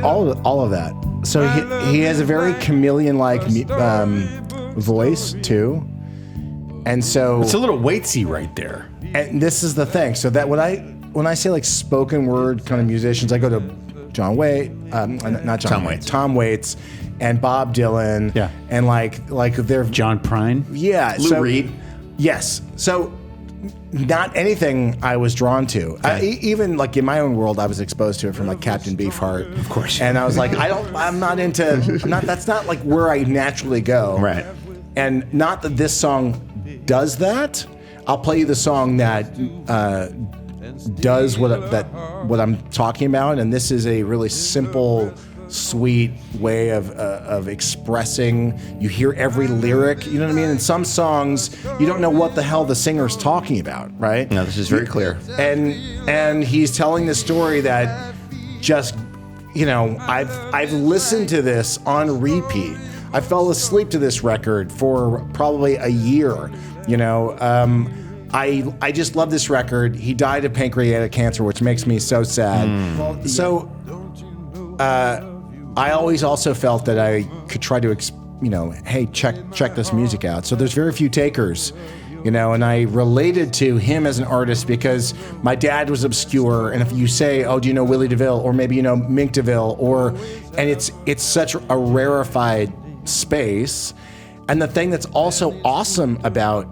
all of that. So he has a very chameleon-like voice too, and so It's a little weightsy right there. and this is the thing. So that when I say like spoken word kind of musicians, I go to John Waite, not John Tom Waite, Waits. Tom Waits, and Bob Dylan. Yeah. And like they're John Prine. yeah. Lou Reed. Yes. So not anything I was drawn to. Even like in my own world, I was exposed to it from like Captain Beefheart, of course. And I was like, that's not like where I naturally go. Right. And not that this song does that. I'll play you the song that does what I'm talking about, and this is a really simple, sweet way of expressing. You hear every lyric, you know what I mean? In some songs, you don't know what the hell the singer's talking about, right? No, this is very clear. And he's telling the story that just, I've listened to this on repeat. I fell asleep to this record for probably a year, I just love this record. He died of pancreatic cancer, which makes me so sad. So, I always also felt that I could try to, hey, check this music out. So there's very few takers, and I related to him as an artist because my dad was obscure. And if you say, oh, do you know Willy DeVille? Or maybe you know Mink DeVille, and it's such a rarefied space. And the thing that's also awesome about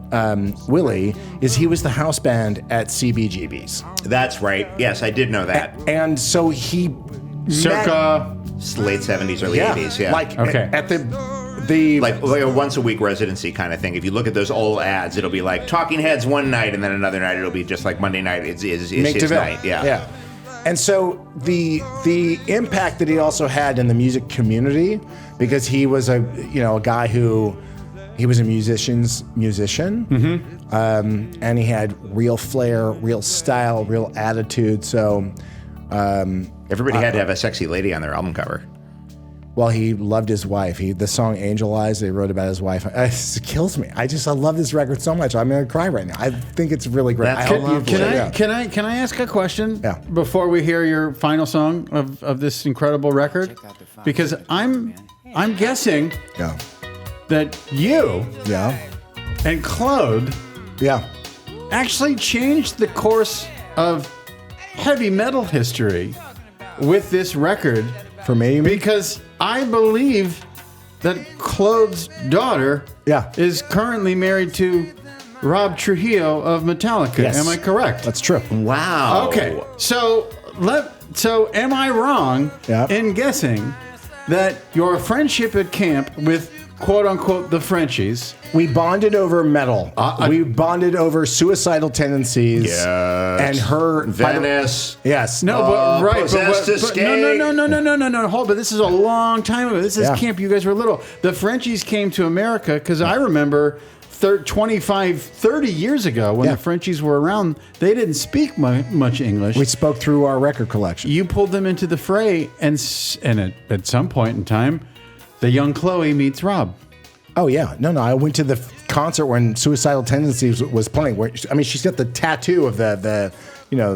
Willie is he was the house band at CBGB's. That's right. Yes, I did know that. And so he Circa. Late 70s, early 80s, yeah. Like Okay. at the like a once a week residency kind of thing. If you look at those old ads, it'll be like Talking Heads one night, and then another night it'll be just like Monday night is Mink his DeVille. night. Yeah. And so the impact that he also had in the music community, because he was a guy who he was a musician, and he had real flair, real style, real attitude. So Everybody had to have a sexy lady on their album cover. well, he loved his wife. The song "Angel Eyes" they wrote about his wife. It kills me. I love this record so much. I'm gonna cry right now. I think it's really great. That's I hope you Can check it out. I ask a question? Yeah. Before we hear your final song of this incredible record, because I'm guessing Yeah. that you Yeah. and Claude Yeah. actually changed the course of heavy metal history with this record. For me, you mean? Because I believe that Claude's daughter Yeah. is currently married to Rob Trujillo of Metallica. Yes. Am I correct? That's true. Wow. Okay. So am I wrong Yeah. in guessing that your friendship at camp with quote unquote the Frenchies? We bonded over metal. We bonded over suicidal tendencies. Yes. And her Venice. Yes. No, but right. Possessed But Escape. no. Hold, but this is a long time ago. This is Yeah. camp. You guys were little. The Frenchies came to America because I remember 30 years ago when Yeah. the Frenchies were around, they didn't speak much English. We spoke through our record collection. You pulled them into the fray, and at some point in time, the young Chloe meets Rob. Oh yeah, no. I went to the concert when Suicidal Tendencies was playing. She's got the tattoo of the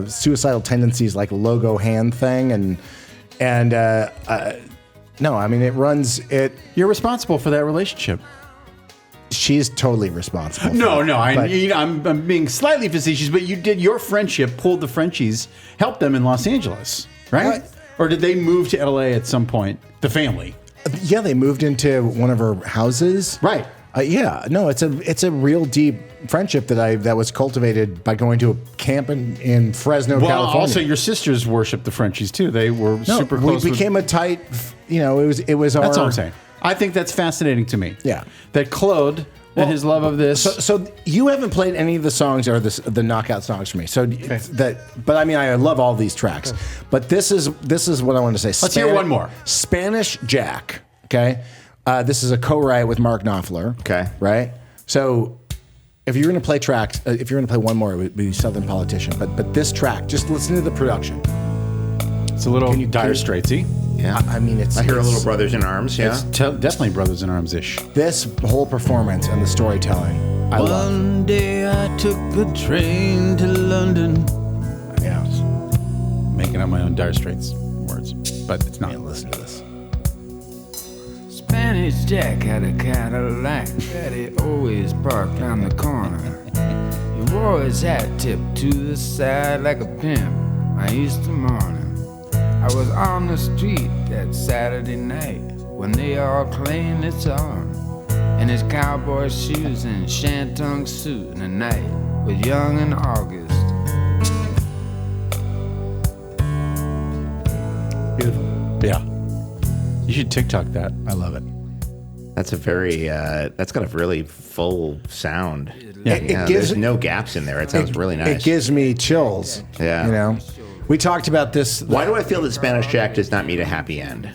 Suicidal Tendencies like logo hand thing, and no, I mean it runs it. You're responsible for that relationship. She's totally responsible. No, But- I'm being slightly facetious, but you did your friendship pulled the Frenchies, helped them in Los Angeles, right? Or did they move to LA at some point? The family, Yeah, they moved into one of her houses. right? Yeah, no, it's a real deep friendship that was cultivated by going to a camp in Fresno, Well, California. also your sisters worshipped the Frenchies too. They were super close. We became a tight. It was our. That's all I'm saying. I think that's fascinating to me. Yeah. That Claude and his love of this. So you haven't played any of the songs or the knockout songs for me. So but I mean, I love all these tracks. But this is what I want to say. Let's hear one more. Spanish Jack. Okay, this is a co-write with Mark Knopfler. Okay. Right. So if you're going to play tracks, if you're going to play one more, it would be Southern Politician. But this track, just listen to the production. It's a little Dire Straitsy. Yeah. I mean, I hear a little Brothers in Arms. Yeah. It's definitely Brothers in Arms ish. This whole performance and the storytelling, I love. One day I took a train to London. Yeah. Making up my own Dire Straits words, but it's not. Listen to this. Spanish Jack had a Cadillac that he always parked on the corner. He wore his hat tipped to the side like a pimp. I used to mourn him. I was on the street that Saturday night when they all claimed it's on. In his cowboy shoes and shantung suit in the night with Young and August. Beautiful. Yeah. You should TikTok that. I love it. That's a very, that's got a really full sound. Yeah. It gives- there's no gaps in there. It sounds really nice. It gives me chills. Yeah. You know, we talked about this. Why do I feel that Spanish Jack does not meet a happy end?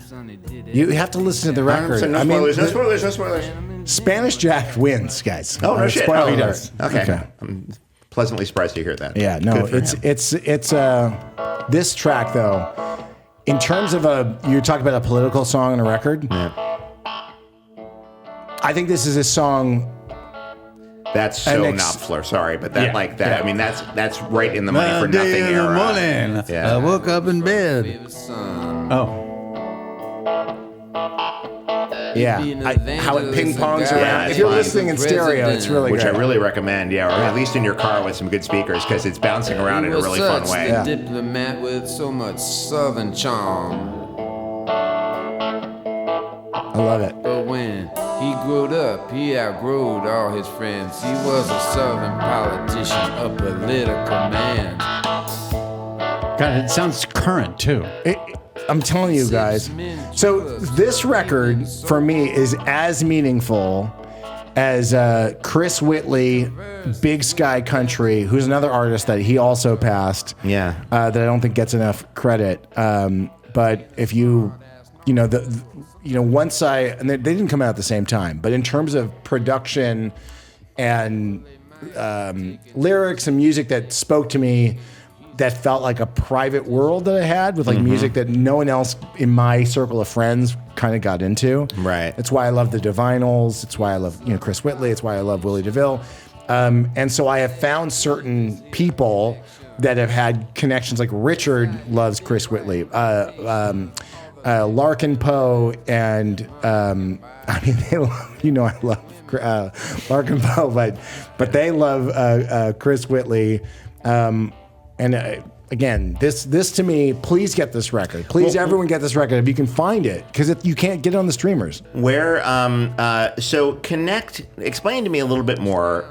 You have to listen to the record. No spoilers, no spoilers, no spoilers. Spanish Jack wins, guys. Oh, no shit. Spoiler Oh, he alert. does. Okay. I'm pleasantly surprised to hear that. Yeah, no, Good for it's him. this track though. In terms of you're talking about a political song on a record. Yeah. I think this is a song. That's so An Knopfler, sorry, but that Yeah. like that. Yeah. I mean, that's right in the money for nothing in the era. morning, Yeah. I woke up in bed. Oh, Yeah, how it ping pongs Yeah, around. it's If you're fine. listening in stereo, it's really Which good. I really recommend, yeah, or at least in your car with some good speakers, because it's bouncing around in a really fun way. Yeah. Diplomat with so much southern charm. I love it. But when he grew up, he outgrowed all his friends. He was a southern politician, a political man. God, it sounds current too. I'm telling you guys. So this record for me is as meaningful as Chris Whitley, Big Sky Country, who's another artist that he also passed. Yeah. That I don't think gets enough credit. But if once and they didn't come out at the same time, but in terms of production and lyrics and music that spoke to me, that felt like a private world that I had with like music that no one else in my circle of friends kind of got into. Right. That's why I love the Divinals. It's why I love Chris Whitley. It's why I love Willie DeVille. And so I have found certain people that have had connections. Like Richard loves Chris Whitley. Larkin Poe and I mean they love, I love Larkin Poe, but they love Chris Whitley. And again, this to me, please get this record. Please, everyone get this record if you can find it, because you can't get it on the streamers. Where, explain to me a little bit more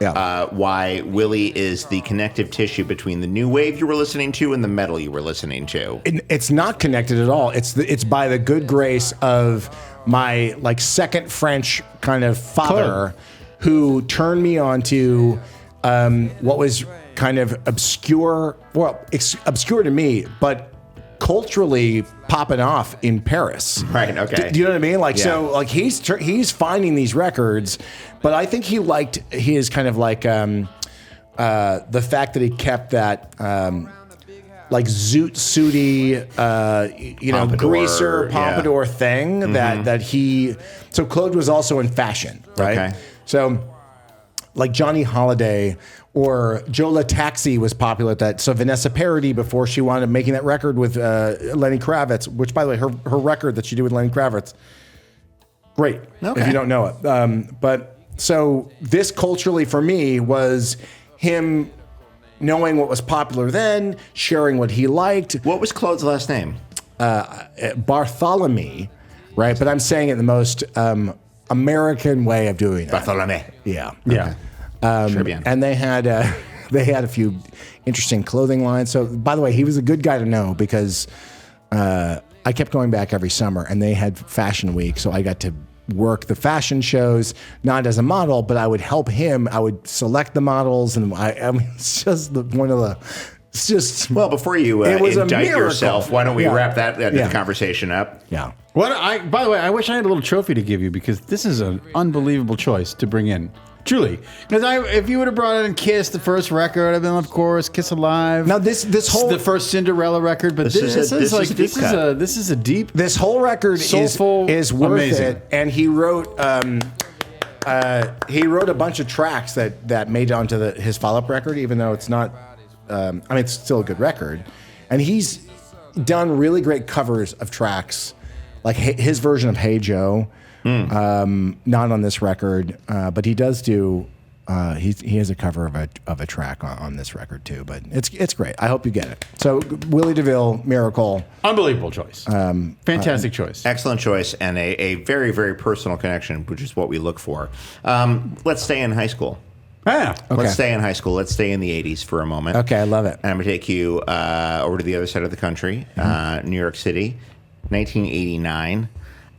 why Willie is the connective tissue between the new wave you were listening to and the metal you were listening to. It's not connected at all. It's by the good grace of my second French kind of father, who turned me on to what was kind of obscure to me, but culturally popping off in Paris. Right. Okay. Do you know what I mean? So he's finding these records, but I think he liked his kind of the fact that he kept that zoot suity, Pompadour, greaser pompadour thing that he. So Claude was also in fashion, right? Okay. So like Johnny Holiday or Jola Taxi was popular at that. So Vanessa Paradis, before she wound up making that record with Lenny Kravitz, which by the way, her record that she did with Lenny Kravitz, great. Okay. If you don't know it. But so this culturally for me was him knowing what was popular then, sharing what he liked. What was Claude's last name? Bartholomew, right? But I'm saying it the most American way of doing it. Bartholomew. Yeah. Yeah. Sure bien. And they had a few interesting clothing lines. So, by the way, he was a good guy to know, because I kept going back every summer, and they had Fashion Week, so I got to work the fashion shows, not as a model, but I would help him. I would select the models, and I mean, it's just one of the. It's just Well, before you It was a indict miracle. yourself, why don't we Yeah. wrap that Yeah. conversation up? yeah. By the way, I wish I had a little trophy to give you, because this is an unbelievable choice to bring in. Truly, because if you would have brought in Kiss, the first record, I've been of course Kiss Alive. Now this whole the first Cinderella record, but this is a deep. This whole record Soulful, is worth amazing. it, and he wrote a bunch of tracks that made it onto his follow-up record, even though it's not. I mean, it's still a good record, and he's done really great covers of tracks, like his version of "Hey Joe." Not on this record, but he does do He has a cover of a track on this record too, but it's great. I hope you get it. So Willie DeVille, Miracle, Unbelievable choice. Fantastic choice. Excellent choice, and a very, very personal connection, which is what we look for. Let's stay in high school. Yeah. Okay. Let's stay in high school. Let's stay in the 80s for a moment. Okay, I love it. And I'm going to take you over to the other side of the country, New York City, 1989.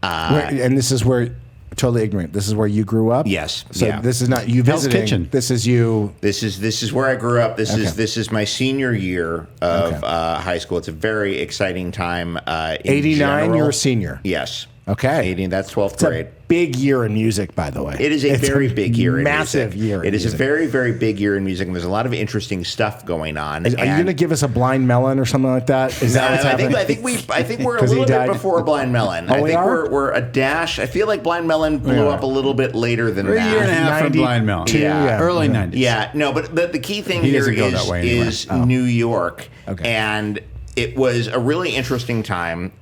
And this is where, totally ignorant, this is where you grew up? Yes. So yeah. this is not you Hell's visiting. Kitchen. This is you. This is where I grew up. This is my senior year of high school. It's a very exciting time. In 89, general. you're a senior. Yes. Okay. 80, that's 12th It's grade. a big year in music, by the way. It is a very big year in music. Massive year in It is music. a very, very big year in music, and there's a lot of interesting stuff going on. Are you going to give us a blind melon or something like that? Is that what's happening? I think we're a 'Cause he little bit died. before Blind Melon. Oh, I we think are? we're a dash. I feel like Blind Melon blew up a little bit later than We're a that. year and a half from 92, Blind Melon. yeah. Early 90s. Yeah, no, but the key thing He here doesn't go that way anyway. is New York. Okay. And it was a really interesting time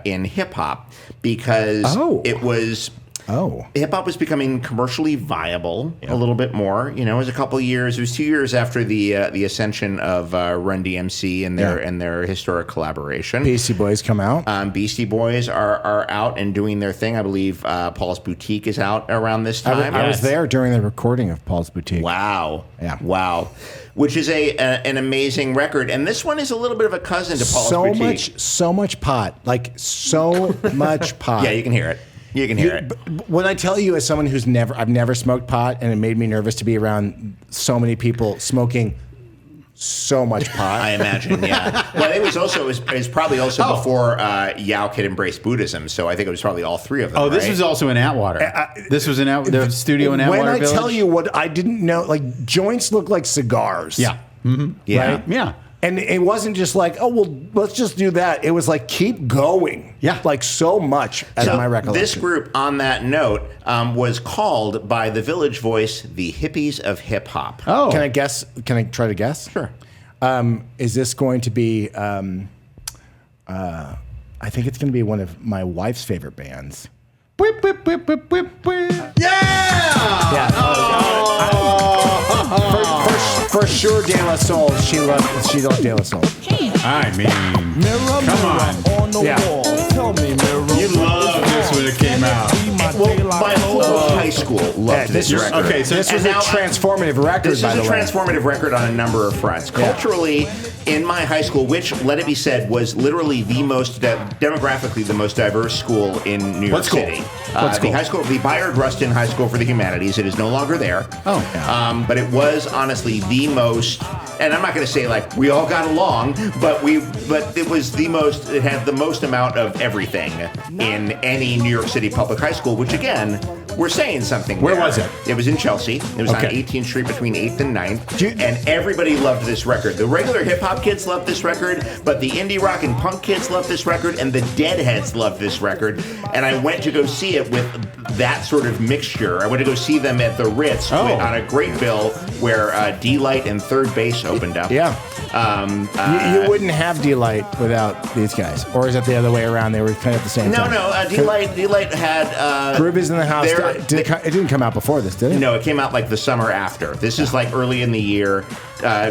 in hip hop because it was. Hip hop was becoming commercially viable a little bit more. You know, it was a couple of years. It was 2 years after the ascension of Run DMC and their historic collaboration. Beastie Boys come out. Beastie Boys are out and doing their thing. I believe Paul's Boutique is out around this time. I was there during the recording of Paul's Boutique. Wow. Yeah. Wow. Which is an amazing record. And this one is a little bit of a cousin to Paul's Boutique. So much pot. Like, so much pot. Yeah, you can hear it. You can hear it. But when I tell you, as someone who's I've never smoked pot, and it made me nervous to be around so many people smoking so much pot. I imagine, yeah. Well, it was probably also before Yauk had embraced Buddhism, so I think it was probably all three of them. Oh, this right? was also in Atwater. This was in the studio in Atwater When I Village. tell you what I didn't know, like joints look like cigars. Yeah. Mm-hmm. Yeah. Right? Yeah. And it wasn't just like, oh, well, let's just do that. It was like, keep going. Yeah. Like so much, as So my recollection. this group, on that note, was called by the Village Voice the Hippies of Hip Hop. Oh. Can I guess? Can I try to guess? Sure. Is this going to be, I think it's going to be one of my wife's favorite bands. Whip, whip, whip, whip, whip, whip. Yeah! For sure, De La Soul. She loved De La Soul. I mean, come on. Yeah. You loved this when it came out. Well, my whole high school loved this record. Okay, so This was a transformative record, This by is the a way. transformative record on a number of fronts. Culturally, in my high school, which, let it be said, was literally the most, demographically, the most diverse school in New York What school? City. What school? The high school, the Bayard Rustin High School for the Humanities. It is no longer there. Oh. But it was honestly the most, and I'm not going to say like we all got along, but it was the most, it had the most amount of everything in any New York City public high school, which again, we're saying something. Where there. was it? It was in Chelsea. It was on 18th Street between 8th and 9th. And everybody loved this record. The regular hip hop kids loved this record, but the indie rock and punk kids loved this record, and the Deadheads loved this record. And I went to go see it with that sort of mixture. I went to go see them at the Ritz on a great bill where D-Light and Third Base opened up. Yeah. You wouldn't have D-Light without these guys. Or is it the other way around? They were kind of at the same time. No. D-Light had... Groove is in the House. It didn't come out before this, did it? No, it came out like the summer after. This is like early in the year.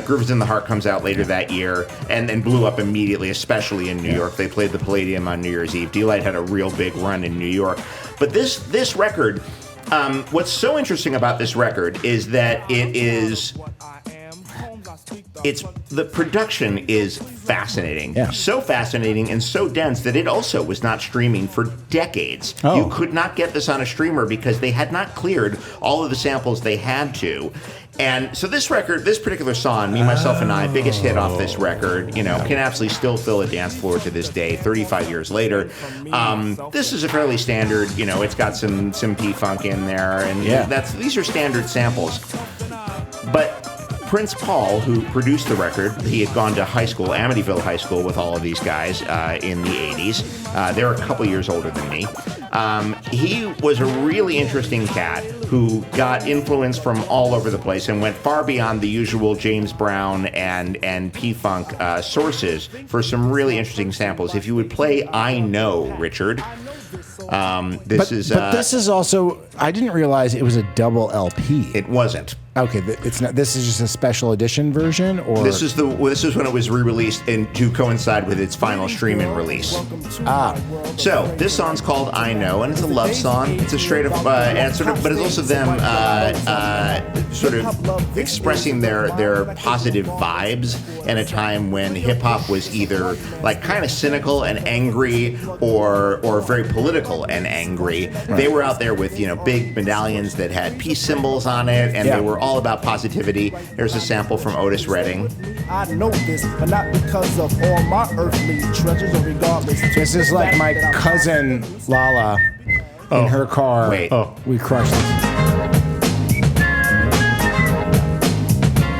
Groove is in the Heart comes out later that year and blew up immediately, especially in New York. They played the Palladium on New Year's Eve. D-Light had a real big run in New York. But this record, what's so interesting about this record is that the production is fascinating. Yeah. So fascinating and so dense that it also was not streaming for decades. Oh. You could not get this on a streamer because they had not cleared all of the samples they had to. And so this record, this particular song, Me, Myself, and I, biggest hit off this record, can absolutely still fill a dance floor to this day, 35 years later. This is a fairly standard, it's got some P-Funk in there, and these are standard samples. But Prince Paul, who produced the record, he had gone to high school, Amityville High School, with all of these guys in the 80s. They're a couple years older than me. He was a really interesting cat who got influence from all over the place and went far beyond the usual James Brown and P-Funk sources for some really interesting samples. If you would play I Know, Richard. But this is also, I didn't realize it was a double LP. It wasn't. Okay, it's not. This is just a special edition version, or this is when it was re-released and to coincide with its final streaming release. So this song's called "I Know," and it's a love song. It's a straight up, but it's also them sort of expressing their positive vibes in a time when hip hop was either like kind of cynical and angry, or very political and angry. Right. They were out there with big medallions that had peace symbols on it, and they were all about positivity. There's a sample from Otis Redding. I know this, but not because of all my earthly treasures, or regardless. This is like my cousin Lala in her car. Wait. We crushed this.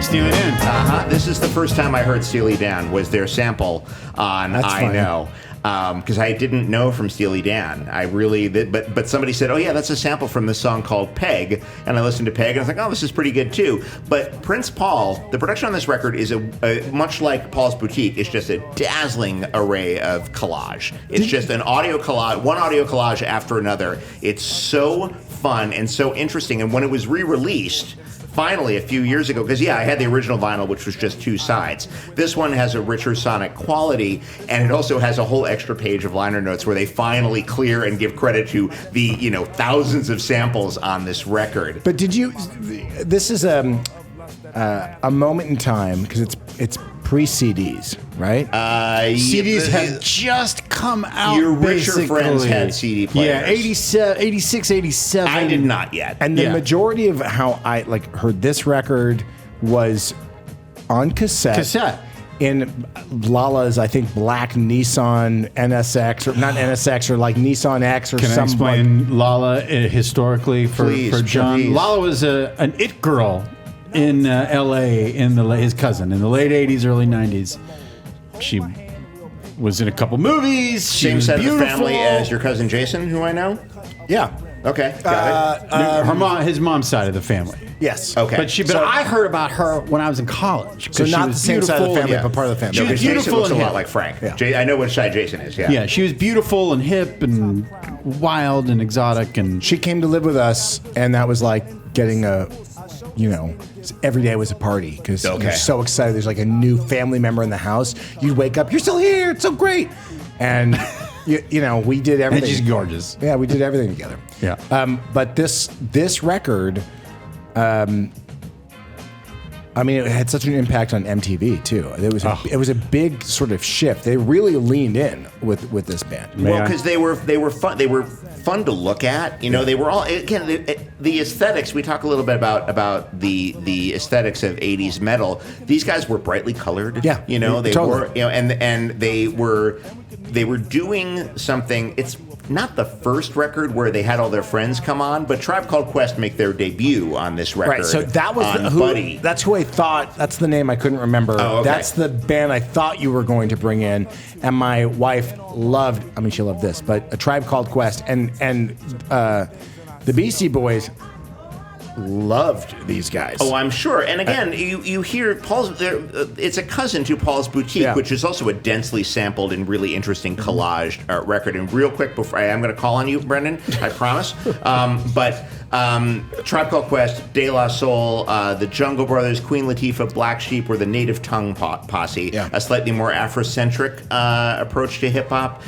Steely Dan. This is the first time I heard Steely Dan was their sample on I Know. Because I didn't know from Steely Dan. I really did, but somebody said, "Oh yeah, that's a sample from this song called Peg," and I listened to Peg, and I was like, "Oh, this is pretty good too." But Prince Paul, the production on this record is a much like Paul's Boutique. It's just a dazzling array of collage. It's just an audio collage, one audio collage after another. It's so fun and so interesting. And when it was re-released, finally a few years ago, because I had the original vinyl, which was just two sides. This one has a richer sonic quality, and it also has a whole extra page of liner notes where they finally clear and give credit to the thousands of samples on this record. But this is a moment in time, because it's pre-CDs, right? CDs had just come out. Your richer friends had CD players. Yeah, 87, 86, 87. I did not yet. And the majority of how I heard this record was on cassette. In Lala's, I think, black Nissan NSX, or not NSX, or like Nissan X, or something. Can I explain Lala historically for John? Please. Lala was an it girl in L.A. his cousin in the late 80s, early 90s. She was in a couple movies. Same side of the family as your cousin Jason, who I know? Yeah. Okay, got it. His mom's side of the family. Yes. Okay. But I heard about her when I was in college. So not the same side of the family, but part of the family. She was Jason beautiful looks and a lot hip. like Frank. Yeah. I know what side Jason is, Yeah, she was beautiful and hip and wild and exotic. And she came to live with us, and that was like getting every day was a party, because you're so excited. There's like a new family member in the house. You'd wake up, you're still here, it's so great. And, we did everything. And she's gorgeous. Yeah, we did everything together. Yeah. But this record, it had such an impact on MTV too. It was a big sort of shift. They really leaned in with this band. Well, because they were fun. They were fun to look at. They were all, again, the aesthetics. We talk a little bit about the aesthetics of 80s metal. These guys were brightly colored. Yeah, they totally. were, and they were doing something. It's not the first record where they had all their friends come on, but Tribe Called Quest make their debut on this record. Right, so that was Buddy. That's who I thought. That's the name I couldn't remember. Oh, okay. That's the band I thought you were going to bring in, and my wife loved. She loved this, but A Tribe Called Quest and the Beastie Boys loved these guys. Oh, I'm sure. And again, you hear Paul's. It's a cousin to Paul's Boutique, which is also a densely sampled and really interesting collaged record. And real quick, before I am going to call on you, Brendan, I promise. But Tribe Called Quest, De La Soul, the Jungle Brothers, Queen Latifah, Black Sheep were the Native Tongue Posse. Yeah. A slightly more Afrocentric approach to hip hop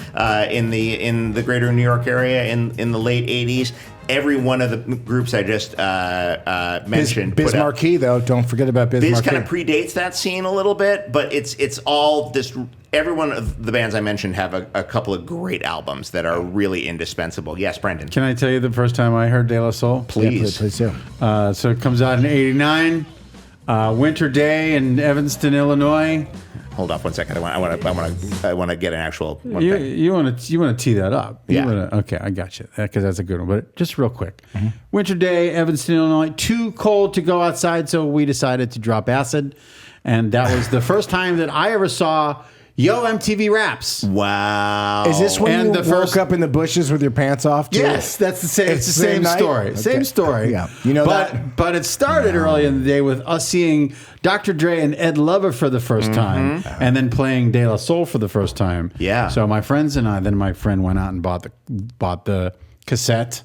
in the greater New York area in the late '80s. Every one of the groups I just mentioned. Biz Markie, though, don't forget about Biz Markie. Biz kind of predates that scene a little bit, but it's all this. Every one of the bands I mentioned have a couple of great albums that are really indispensable. Yes, Brendan. Can I tell you the first time I heard De La Soul? Please. Yeah, please do. So it comes out in '89, winter day in Evanston, Illinois. Hold off one second. I want to get an actual. You want to tee that up? Yeah. Okay, I got you. Because that's a good one. But just real quick, winter day, Evanston, Illinois. Too cold to go outside, so we decided to drop acid, and that was the first time that I ever saw Yo MTV Raps. Wow. Is this when And you the first- woke up in the bushes with your pants off? Too? Yes, that's the same. It's the same night? story. Okay. Same story. Yeah, you know but, that. But it started early in the day with us seeing Dr. Dre and Ed Lover for the first time, and then playing De La Soul for the first time. Yeah. So my friends and I, then my friend went out and bought the cassette,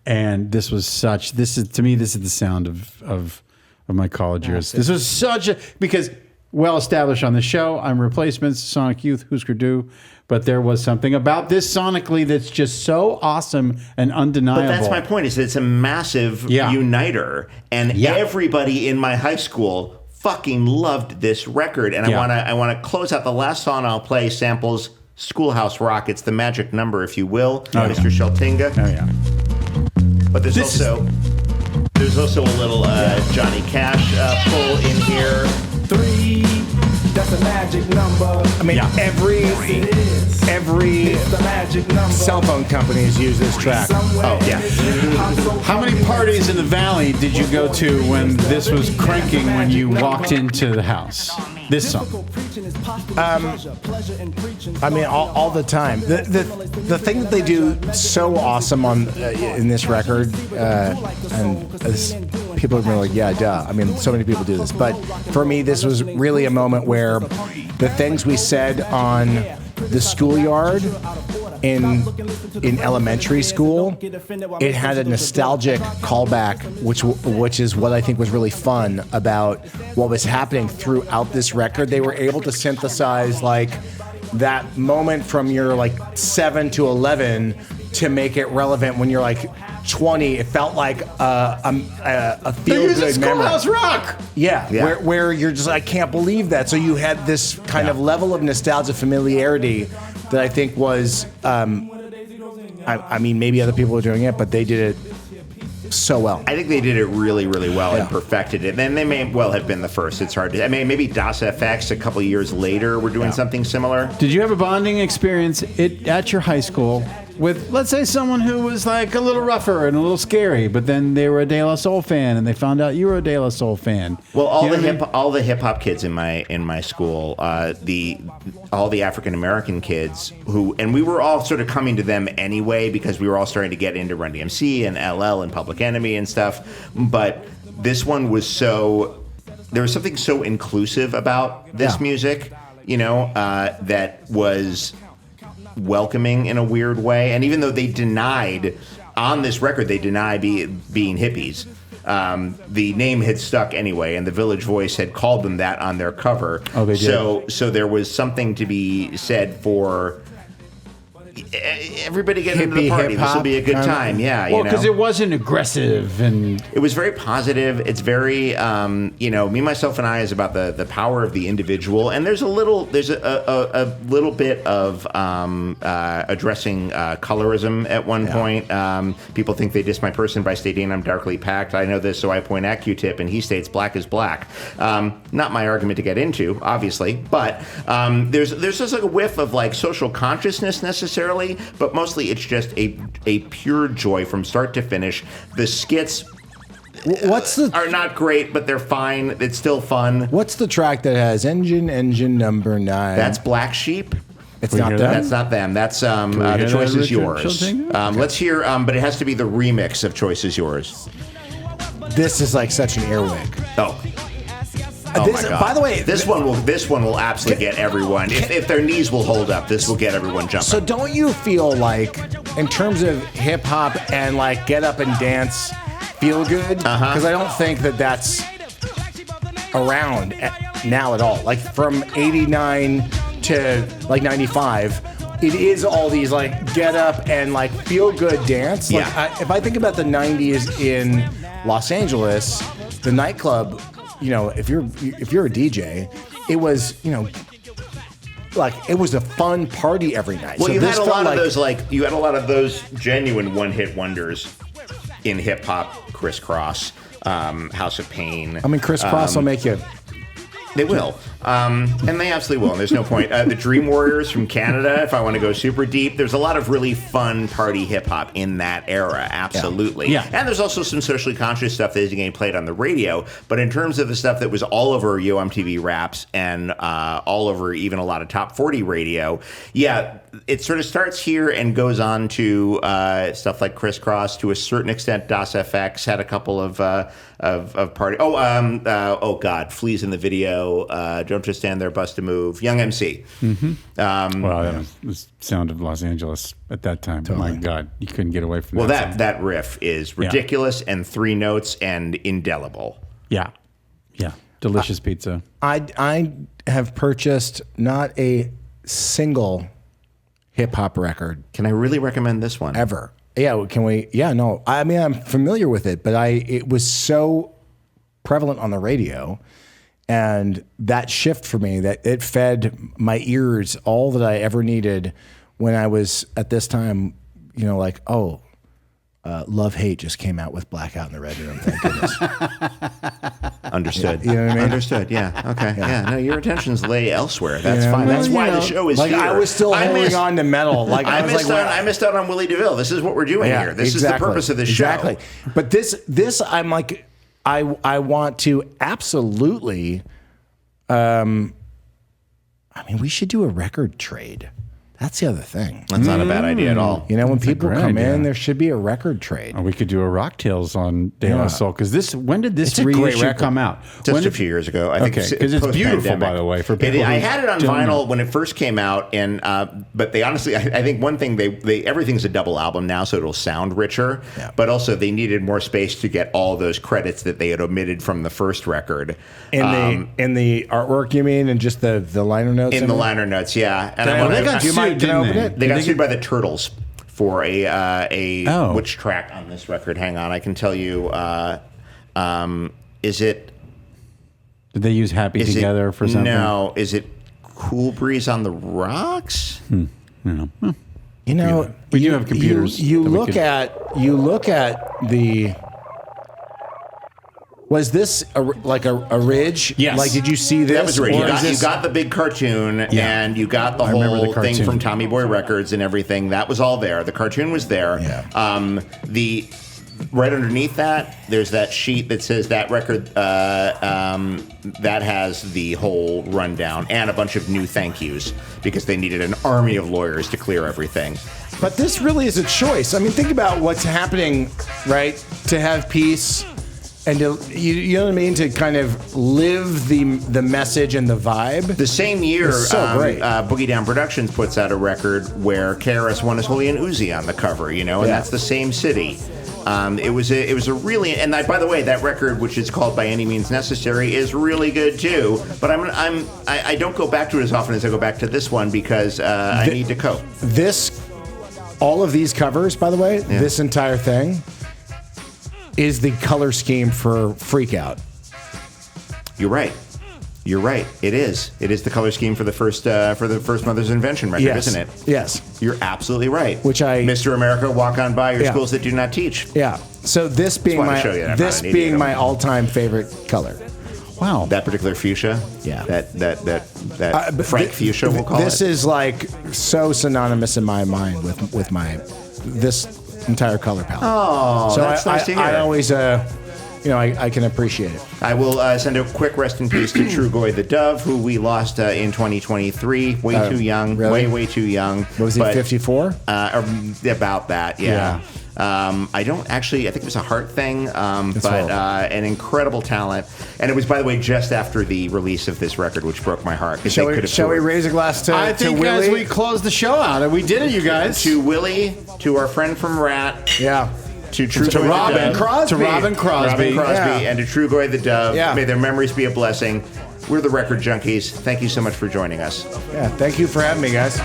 and this is to me this is the sound of my college years. This was because well established on the show. I'm Replacements, Sonic Youth, Husker Du. But there was something about this sonically that's just so awesome and undeniable. But that's my point, is that it's a massive uniter. And everybody in my high school fucking loved this record. And I wanna close out the last song I'll play samples Schoolhouse Rock. It's the magic number, if you will, Mr. Sheltinga. Oh yeah. But there's also a little Johnny Cash pull in here. 3, that's a magic number. I mean, every It's the magic number. cell phone companies use this track. Somewhere yeah. in this I'm so How many parties in the valley did you go to when this was cranking when you walked into the house? This song. I mean, all the time. The thing that they do so awesome on in this record, and people are going like, yeah, duh. I mean, so many people do this, but for me, this was really a moment where the things we said on the schoolyard in elementary school, it had a nostalgic callback, which is what I think was really fun about what was happening throughout this record. They were able to synthesize like that moment from your like 7 to 11 to make it relevant when you're like 20. It felt like a feel-good memory. Schoolhouse Rock. Yeah. Where you're just, I can't believe that. So you had this kind of level of nostalgia, familiarity that I think was, I mean, maybe other people were doing it, but they did it so well. I think they did it really, really well and perfected it. And they may well have been the first. It's hard to. I mean, maybe Das FX a couple of years later were doing something similar. Did you have a bonding experience at your high school with, let's say, someone who was like a little rougher and a little scary, but then they were a De La Soul fan and they found out you were a De La Soul fan? Well, all the hip hop kids in my school, all the African American kids and we were all sort of coming to them anyway because we were all starting to get into Run DMC and LL and Public Enemy and stuff. But this one was there was something so inclusive about this music, that was welcoming in a weird way. And even though they denied on this record, being hippies, the name had stuck anyway, and the Village Voice had called them that on their cover. Oh, they did. So there was something to be said for everybody get into the party. This will be a good time. Yeah, well, because it wasn't aggressive and it was very positive. It's very, me, myself, and I is about the power of the individual. And there's a little bit of addressing colorism at one point. People think they diss my person by stating I'm darkly packed. I know this, so I point at Q-Tip, and he states black is black. Not my argument to get into, obviously, but there's just like a whiff of like social consciousness necessarily. But mostly it's just a pure joy from start to finish. The skits are not great, but they're fine. It's still fun. What's the track that has engine number 9? That's Black Sheep. It's not them? That's not them. That's The Choice Is Yours. Let's hear, but it has to be the remix of Choice Is Yours. This is like such an earwig. Oh my God. By the way, this one will absolutely get everyone. If their knees will hold up, this will get everyone jumping. So don't you feel like, in terms of hip hop and like get up and dance, feel good? Because I don't think that's around now at all. Like from '89 to like '95. It is all these like get up and like feel good dance. Like, if I think about the '90s in Los Angeles, the nightclub, if you're a DJ, it was, like it was a fun party every night. Well, so you had a lot of those genuine one-hit wonders in hip hop. Criss Cross, House of Pain. I mean, Criss Cross will make you They will. And they absolutely will. And there's no point. The Dream Warriors from Canada, if I want to go super deep, there's a lot of really fun party hip-hop in that era. Absolutely. Yeah. And there's also some socially conscious stuff that isn't getting played on the radio. But in terms of the stuff that was all over Yo MTV Raps and all over even a lot of top 40 radio, yeah, it sort of starts here and goes on to stuff like Crisscross. To a certain extent, DOS FX had a couple of party. Oh God, Fleas in the Video. Don't Just Stand There, Bust a Move. Young MC. Mm-hmm. Well, that was the sound of Los Angeles at that time. Totally. My God, you couldn't get away from that. Well, that riff is ridiculous and 3 notes and indelible. Yeah. Delicious pizza. I have purchased not a single hip hop record. Can I really recommend this one? Ever. Yeah, can we? Yeah, no. I mean, I'm familiar with it, but it was so prevalent on the radio, and that shift for me, that it fed my ears all that I ever needed when I was at this time, like, Love Hate just came out with Blackout in the Red Room. Thank goodness. Understood. You know what I mean? Understood. Yeah. Okay. Yeah. No, your attentions lay elsewhere. That's fine. That's why the show is like here. I was still holding on to metal. Like I missed out on Willie DeVille. This is what we're doing here. This is the purpose of this show. Exactly. But this, I'm like, I want to absolutely. I mean, we should do a record trade. That's the other thing. That's not a bad idea at all. When people come in, there should be a record trade. Or we could do a Rocktails on De La Soul. Because when did this reissue come out? Just a few years ago. I think because it's beautiful, by the way. For people, I had it on vinyl when it first came out, and but they honestly, I think one thing they everything's a double album now, so it'll sound richer. Yeah. But also, they needed more space to get all those credits that they had omitted from the first record. In the artwork, you mean, and just the liner notes. In the liner notes, yeah. And they got sued. They got sued by the Turtles for a which track on this record? Hang on, I can tell you. Is it? Did they use Happy Together for something? No. Is it Cool Breeze on the Rocks? No. We do have computers. You look at the. Was this a ridge? Yes. Like, did you see this? That was a ridge. You got the big cartoon, and you got the whole thing from Tommy Boy Records and everything. That was all there. The cartoon was there. Yeah. Right underneath that, there's that sheet that says that record that has the whole rundown and a bunch of new thank yous because they needed an army of lawyers to clear everything. But this really is a choice. I mean, think about what's happening, right? To have peace. And you know what I mean? To kind of live the message and the vibe. The same year, great. Boogie Down Productions puts out a record where KRS-One is Holy and Uzi on the cover, and that's the same city. It was a really, and by the way, that record, which is called By Any Means Necessary, is really good too. But I don't go back to it as often as I go back to this one because I need to cope. All of these covers, by the way, this entire thing is the color scheme for Freak Out. You're right. It is. It is the color scheme for the first Mother's Invention record, isn't it? Yes. You're absolutely right. Mr. America, Walk On By, your schools that do not teach. Yeah. So this being my all-time favorite color. Wow. That particular fuchsia. Yeah. That Frank fuchsia, we'll call it. This is like so synonymous in my mind with this entire color palette. Oh, so that's nice to hear. I always, I can appreciate it. I will send a quick rest in peace to Trugoy the Dove, who we lost in 2023. Way too young. Really? Way too young. What was he, 54? About that, yeah. I think it was a heart thing, but an incredible talent. And it was, by the way, just after the release of this record, which broke my heart. Shall we raise a glass to Willie? I think as we close the show out, we did it, you guys. To Willie, to our friend from Ratt. Yeah. To Robin Crosby. And to Trugoy the Dove. Yeah. May their memories be a blessing. We're the Record Junkies. Thank you so much for joining us. Yeah, thank you for having me, guys.